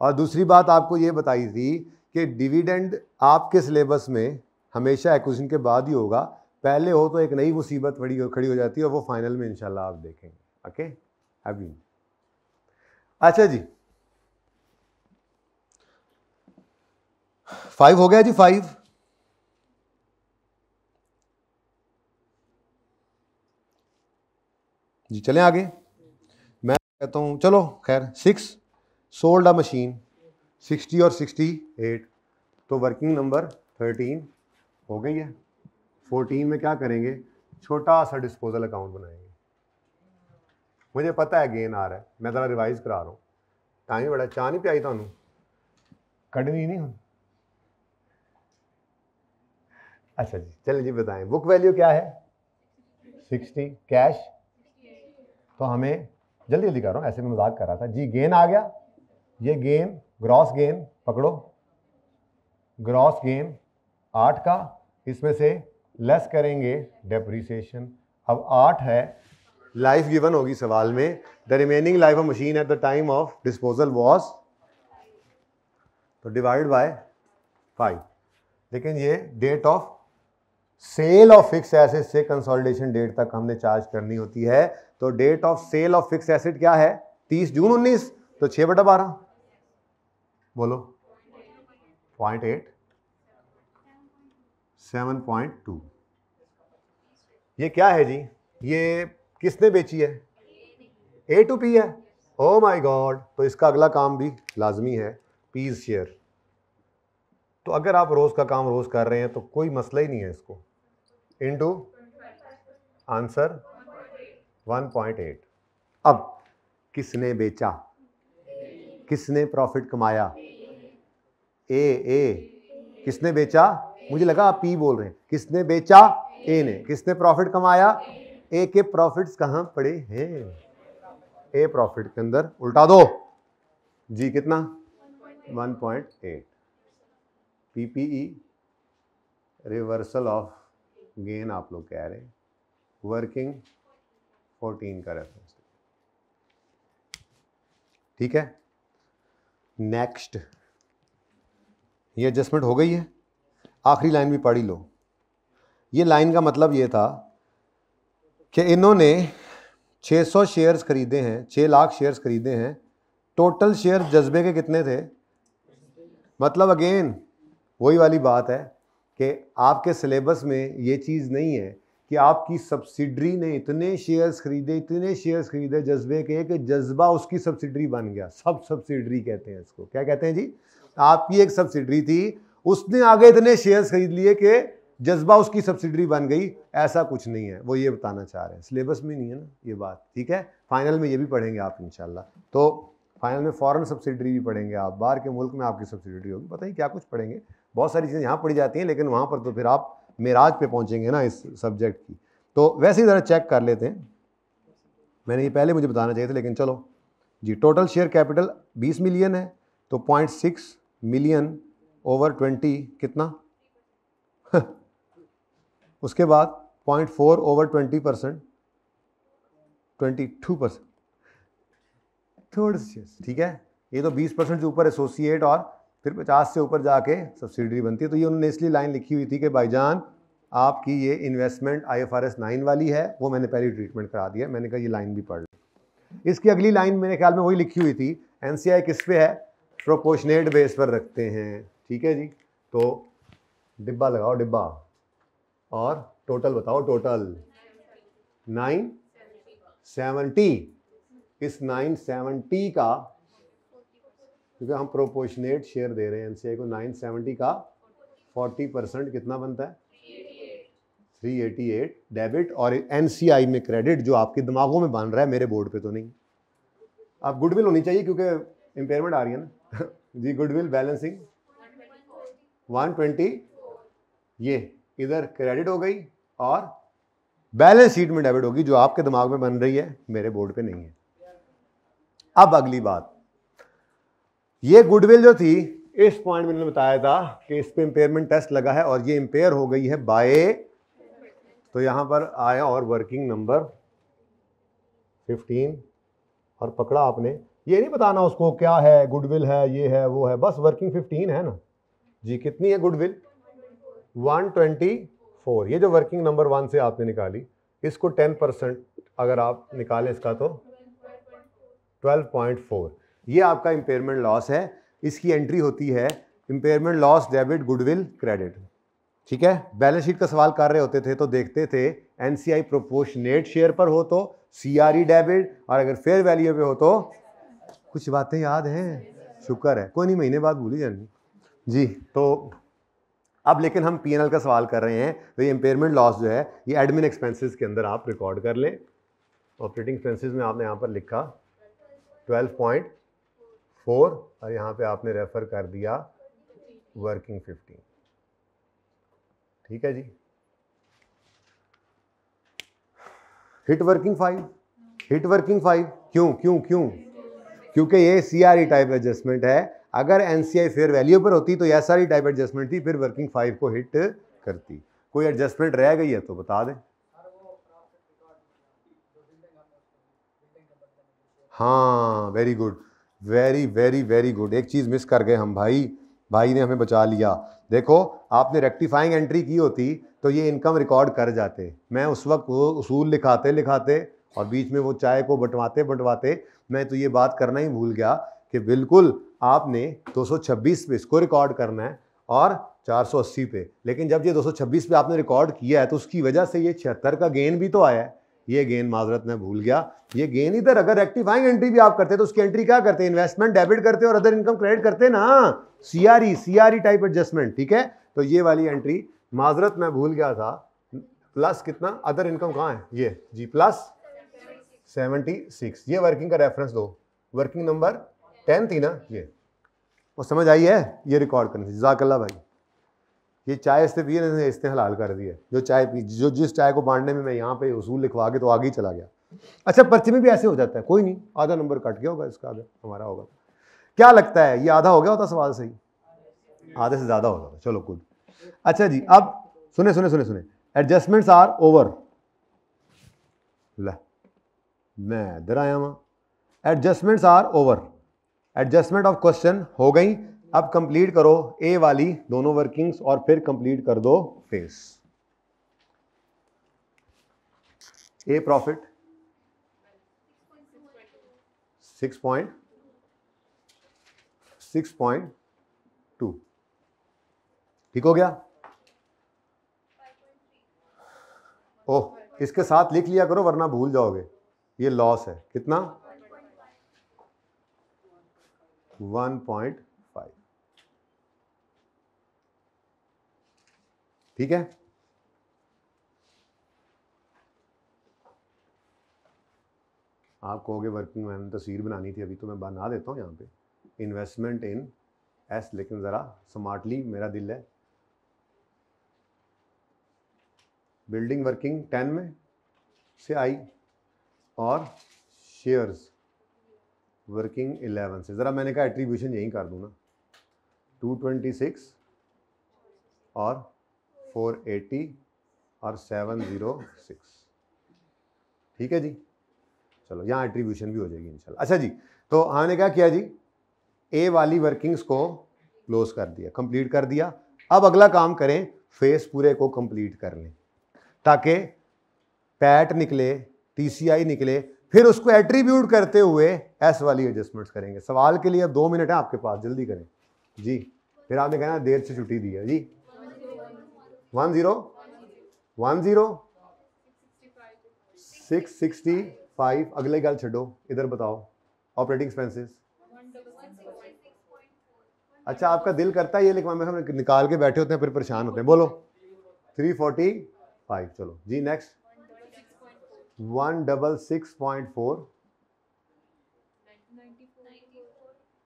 और दूसरी बात आपको ये बताई थी कि डिविडेंड आपके सिलेबस में हमेशा एक्विजिशन के बाद ही होगा, पहले हो तो एक नई मुसीबत खड़ी हो जाती है, और वो फाइनल में इंशाल्लाह आप देखेंगे। Okay have been. अच्छा जी 5 हो गया जी 5। जी चलें आगे। मैं कहता हूँ चलो खैर 6 सोल्ड अ मशीन 60 और 68, तो वर्किंग नंबर 13 हो गई है। 14 में क्या करेंगे, छोटा सा डिस्पोजल अकाउंट बनाएंगे। मुझे पता है गेन आ रहा है, मैं ज़रा रिवाइज करा रहा हूँ। टाइम बड़ा चाह नहीं पियाई थानू कड़नी नहीं हूँ। अच्छा जी चलिए जी बताएं, बुक वैल्यू क्या है 60, कैश तो हमें जल्दी जल्दी कर रहा हूँ, ऐसे में मजाक कर रहा था जी। गेन आ गया, ये गेन ग्रॉस गेन पकड़ो, ग्रॉस गेन 8 का, इसमें से लेस करेंगे डेप्रीसिएशन। अब 8 है, लाइफ गिवन होगी सवाल में, the remaining life of machine at the time of disposal was, तो डिवाइड बाय 5। लेकिन ये date of sale of fix asset से कंसोलिडेशन डेट तक हमने चार्ज करनी होती है। तो date of sale of fix asset क्या है 30 जून 19, तो 6/12 बोलो 0.8 7.2। ये क्या है जी, ये किसने बेची है, ए टू पी है। ओ माय गॉड, तो इसका अगला काम भी लाजमी है, पीज शेयर। तो अगर आप रोज का काम रोज कर रहे हैं तो कोई मसला ही नहीं है इसको, इनटू आंसर 1.8। अब किसने बेचा, किसने प्रॉफिट कमाया, ए किसने बेचा, मुझे लगा आप पी बोल रहे हैं, किसने बेचा ए ने, किसने प्रॉफिट कमाया, ए के प्रॉफिट्स कहां पड़े हैं, ए प्रॉफिट के अंदर उल्टा दो जी, कितना 1.8। पीपीई रिवर्सल ऑफ गेन आप लोग कह रहे हैं, वर्किंग 14 का रेफरेंस, ठीक है। नेक्स्ट, ये एडजस्टमेंट हो गई है, आखिरी लाइन भी पढ़ ही लो। ये लाइन का मतलब ये था कि इन्होंने 600 शेयर्स खरीदे हैं, 6 लाख शेयर्स खरीदे हैं, टोटल शेयर जज्बे के कितने थे, मतलब अगेन वही वाली बात है कि आपके सिलेबस में ये चीज़ नहीं है कि आपकी सब्सिडरी ने इतने शेयर्स खरीदे जज्बे के कि जज्बा उसकी सब्सिडरी बन गया। सब सब्सिडरी कहते हैं इसको, क्या कहते हैं जी, आपकी एक सब्सिडरी थी, उसने आगे इतने शेयर्स खरीद लिए कि जज्बा उसकी सब्सिडरी बन गई, ऐसा कुछ नहीं है। वो ये बताना चाह रहे हैं, सिलेबस में नहीं है ना ये बात, ठीक है। फाइनल में ये भी पढ़ेंगे आप इंशाल्लाह, तो फाइनल में फॉरेन सब्सिडरी भी पढ़ेंगे आप, बाहर के मुल्क में आपकी सब्सिडरी होगी, पता ही क्या कुछ पढ़ेंगे। बहुत सारी चीज़ें यहाँ पढ़ी जाती हैं, लेकिन वहाँ पर तो फिर आप मेराज पे पहुँचेंगे ना इस सब्जेक्ट की। तो वैसे ही ज़रा चेक कर लेते हैं, मैंने ये पहले मुझे बताना चाहिए था, लेकिन चलो जी। टोटल शेयर कैपिटल 20 मिलियन है, तो 0.6 मिलियन ओवर 20 कितना उसके बाद 0.4 ओवर 20%, 22%, थर्ड शेयर, ठीक है। ये तो 20% से ऊपर एसोसिएट और फिर 50 से ऊपर जाके सब्सिडरी बनती है। तो ये उन्होंने इसलिए लाइन लिखी हुई थी कि भाईजान आपकी ये इन्वेस्टमेंट IFRS 9 वाली है, वो मैंने पहले ट्रीटमेंट करा दिया। मैंने कहा ये लाइन भी पढ़ लो। इसकी अगली लाइन मेरे ख्याल में वही लिखी हुई थी, NCI किस पे है, प्रोपोर्शनेट बेस पर रखते हैं, ठीक है जी। तो डिब्बा लगाओ डिब्बा, और टोटल बताओ, टोटल 970। इस 970 का, क्योंकि हम प्रोपोर्शनेट शेयर दे रहे हैं NCI को, 970 का 40% कितना बनता है 388 डेबिट, और NCI में क्रेडिट जो आपके दिमागों में बन रहा है, मेरे बोर्ड पे तो नहीं। अब गुडविल होनी चाहिए क्योंकि इंपेयरमेंट आ रही है ना जी। गुडविल बैलेंसिंग 120, ये इधर क्रेडिट हो गई और बैलेंस शीट में डेबिट होगी, जो आपके दिमाग में बन रही है, मेरे बोर्ड पे नहीं है। अब अगली बात, ये गुडविल जो थी, इस पॉइंट मैंने बताया था कि इस पे इंपेयरमेंट टेस्ट लगा है और ये इंपेयर हो गई है बाय, तो यहां पर आया और वर्किंग नंबर 15 और पकड़ा आपने। ये नहीं बताना उसको क्या है, गुडविल है, ये है, वो है, बस वर्किंग 15 है ना जी। कितनी है गुडविल 124। ये जो वर्किंग नंबर 1 से आपने निकाली, इसको 10% अगर आप निकालें इसका तो 12.4, ये आपका इम्पेयरमेंट लॉस है। इसकी एंट्री होती है impairment loss debit goodwill credit. ठीक है, बैलेंस शीट का सवाल कर रहे होते थे तो देखते थे एनसीआई प्रोपोर्शनेट शेयर पर हो तो सीआरई डेबिट, और अगर फेयर वैल्यू पे हो तो कुछ बातें याद हैं, शुक्र है, कोई नहीं, महीने बाद भूल ही जानी जी। तो अब लेकिन हम पीएनएल का सवाल कर रहे हैं, तो ये इम्पेयरमेंट लॉस जो है ये एडमिन एक्सपेंसेस के अंदर आप रिकॉर्ड कर लें। ऑपरेटिंग एक्सपेंसेस में आपने यहाँ पर लिखा 12.4 और यहाँ पे आपने रेफर कर दिया वर्किंग 15। ठीक है जी। हिट वर्किंग 5, हिट वर्किंग 5 क्यों क्यों क्यों? क्योंकि ये सीआरई टाइप एडजस्टमेंट है। अगर एनसीआई फेयर वैल्यू पर होती तो एसआरई टाइप एडजस्टमेंट थी, फिर वर्किंग 5 को हिट करती। कोई एडजस्टमेंट रह गई है तो बता दें। हाँ, very good, very very very good. एक चीज़ मिस कर गए हम, भाई ने हमें बचा लिया। देखो, आपने रेक्टिफाइंग एंट्री की होती तो ये इनकम रिकॉर्ड कर जाते। मैं उस वक्त वो उसूल लिखाते और बीच में वो चाय को बंटवाते मैं तो ये बात करना ही भूल गया कि बिल्कुल आपने 226 पे इसको रिकॉर्ड करना है और 480 पे। लेकिन जब ये 226 पे आपने रिकॉर्ड किया है तो उसकी वजह से ये 76 का गेन भी तो आया है। ये गेन माजरत मैं भूल गया, ये गेन इधर। अगर रेक्टिफाइंग एंट्री भी आप करते तो उसकी एंट्री क्या करते? इन्वेस्टमेंट डेबिट करते और अदर इनकम क्रेडिट करते ना, सीआरई टाइप एडजस्टमेंट। ठीक है, तो ये वाली एंट्री माजरत मैं भूल गया था। प्लस कितना अदर इनकम कहाँ है? ये जी, प्लस 76। ये वर्किंग का रेफरेंस दो, वर्किंग नंबर 10 थी ना ये, वो समझ आई है? ये रिकॉर्ड करनी थी। जज़ाकल्लाह भाई, ये चाय इससे पिए ने इसने हलाल कर दी है। जो चाय पी, जो जिस चाय को बांटने में मैं यहाँ पे उसूल लिखवा के तो आगे ही चला गया। अच्छा, पर्ची में भी ऐसे हो जाता है, कोई नहीं, आधा नंबर कट गया होगा इसका, आगे हमारा होगा। क्या लगता है, ये आधा हो गया होता सवाल सही? आधे से ज़्यादा होगा, चलो गुड। अच्छा जी, अब सुने, एडजस्टमेंट्स आर ओवर। मैं इधर आया वहाँ, adjustments are over, adjustment of question हो गई। अब कंप्लीट करो ए वाली दोनों वर्किंग्स और फिर कंप्लीट कर दो फेस। ए प्रॉफिट 6.2, ठीक हो गया? ओह, इसके साथ लिख लिया करो वरना भूल जाओगे। ये लॉस है कितना? 1.5। ठीक है, आप कहोगे वर्किंग मैंने तस्वीर बनानी थी अभी, तो मैं बना देता हूँ यहाँ पे। इन्वेस्टमेंट इन एस, लेकिन ज़रा स्मार्टली, मेरा दिल है। बिल्डिंग वर्किंग 10 में से आई और शेयर्स वर्किंग 11 से। ज़रा मैंने कहा एट्रीब्यूशन यहीं कर दूँ ना, 226 और 480 और 706। ठीक है जी, चलो यहाँ एट्रीब्यूशन भी हो जाएगी इंशाल्लाह। अच्छा जी, तो हमने क्या किया जी, ए वाली वर्किंग्स को क्लोज कर दिया, कंप्लीट कर दिया। अब अगला काम करें, फेस पूरे को कंप्लीट कर लें ताकि पैट निकले, टीसीआई निकले, फिर उसको एट्रीब्यूट करते हुए एस वाली एडजस्टमेंट्स करेंगे। सवाल के लिए अब 2 मिनट है आपके पास, जल्दी करें जी। फिर आपने कहना देर से छुट्टी दी है जी। 665। अगले गल छो, इधर बताओ ऑपरेटिंग एक्सपेंसेस। अच्छा, आपका दिल करता है ये लिखवा में, हम निकाल के बैठे होते हैं फिर परेशान होते हैं। बोलो 345। चलो जी, नेक्स्ट 166.4,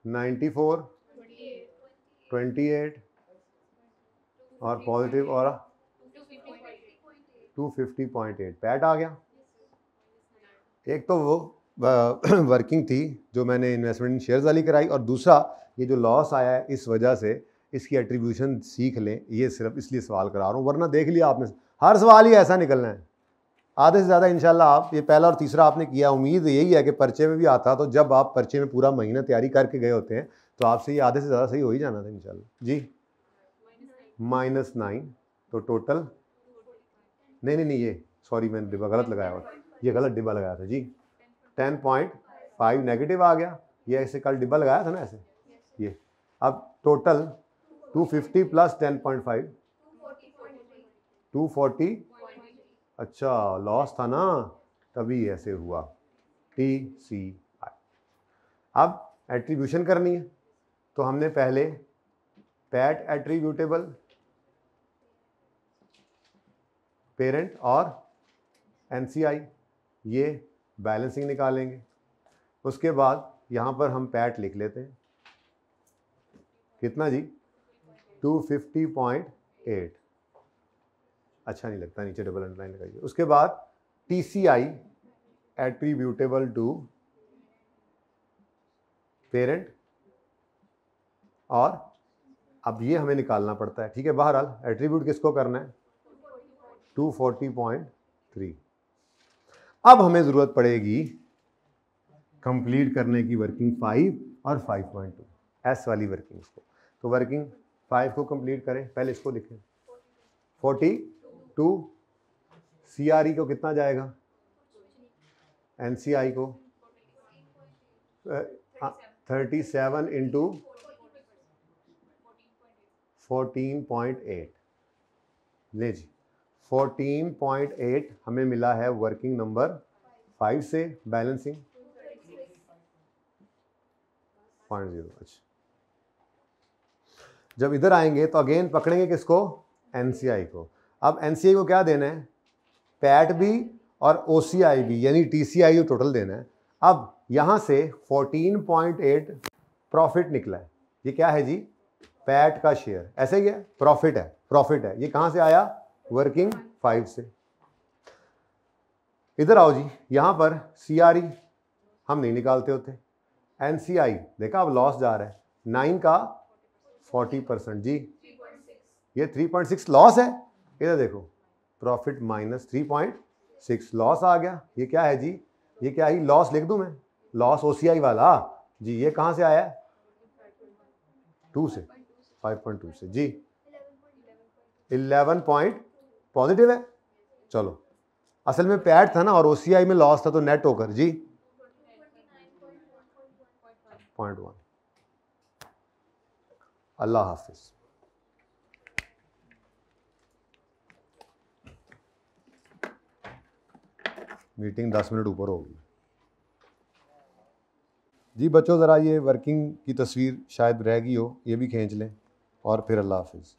94, 28 और पॉजिटिव और 250.8। पैट आ गया। एक तो वो वर्किंग थी जो मैंने इन्वेस्टमेंट इन शेयर्स वाली कराई, और दूसरा ये जो लॉस आया है इस वजह से इसकी एट्रीब्यूशन सीख लें। ये सिर्फ इसलिए सवाल करा रहा हूँ, वरना देख लिया आपने, हर सवाल ही ऐसा निकलना है। आधे से ज़्यादा इंशाल्लाह आप ये पहला और तीसरा आपने किया। उम्मीद यही है कि पर्चे में भी आता, तो जब आप पर्चे में पूरा महीना तैयारी करके गए होते हैं तो आपसे ये आधे से ज़्यादा सही हो ही जाना था इंशाल्लाह जी। -9, तो टोटल नहीं, ये सॉरी मैंने डिब्बा गलत लगाया हुआ, ये गलत डिब्बा लगाया था जी। 10.5 नेगेटिव आ गया, ये ऐसे कल डिब्बा लगाया था ना ऐसे, ये अब टोटल 250 प्लस 10.5 240। अच्छा लॉस था ना, तभी ऐसे हुआ TCI। अब एट्रीब्यूशन करनी है, तो हमने पहले पैट एट्रीब्यूटेबल, पेरेंट और NCI ये बैलेंसिंग निकालेंगे। उसके बाद यहाँ पर हम पैट लिख लेते हैं, कितना जी 250.8, अच्छा नहीं लगता, नीचे डबल अंडरलाइन लगाइए। उसके बाद TCI एट्रीब्यूटेबल टू पेरेंट, और अब ये हमें निकालना पड़ता है, ठीक है। बहरहाल एट्रीब्यूट किसको करना है 240.3। अब हमें ज़रूरत पड़ेगी कंप्लीट करने की वर्किंग 5 और 5.2 एस वाली वर्किंग्स को। तो वर्किंग 5 को कंप्लीट करें, पहले इसको लिखें 42, CRE को कितना जाएगा, NCI को 37 इंटू 14.8, ले जी 14.8 हमें मिला है वर्किंग नंबर 5 से, बैलेंसिंग 0.0। अच्छा जब इधर आएंगे तो अगेन पकड़ेंगे किसको, NCI को। अब NCI को क्या देना है, पैट भी और OCI भी, यानी TCI जो टोटल देना है। अब यहाँ से 14.8 प्रॉफिट निकला है, ये क्या है जी, पैट का शेयर, ऐसे ही है, प्रॉफिट है, प्रॉफिट है। ये कहाँ से आया, वर्किंग 5 से। इधर आओ जी, यहाँ पर CRE हम नहीं निकालते होते, NCI देखा अब लॉस जा रहा है, 9 का 40% जी, ये 3.6 लॉस है। इधर देखो प्रॉफिट माइनस 3.6 लॉस आ गया। ये क्या है जी, ये क्या ही लॉस लिख दूं मैं, लॉस OCI वाला जी। ये कहाँ से आया है, 2 से, 5.2 से जी, 11 पॉइंट पॉजिटिव है। चलो असल में पैट था ना और OCI में लॉस था, तो नेट होकर जी 0.1। अल्लाह हाफिज। मीटिंग 10 मिनट ऊपर होगी जी। बच्चों ज़रा ये वर्किंग की तस्वीर शायद रह गई हो, ये भी खींच लें, और फिर अल्लाह हाफिज।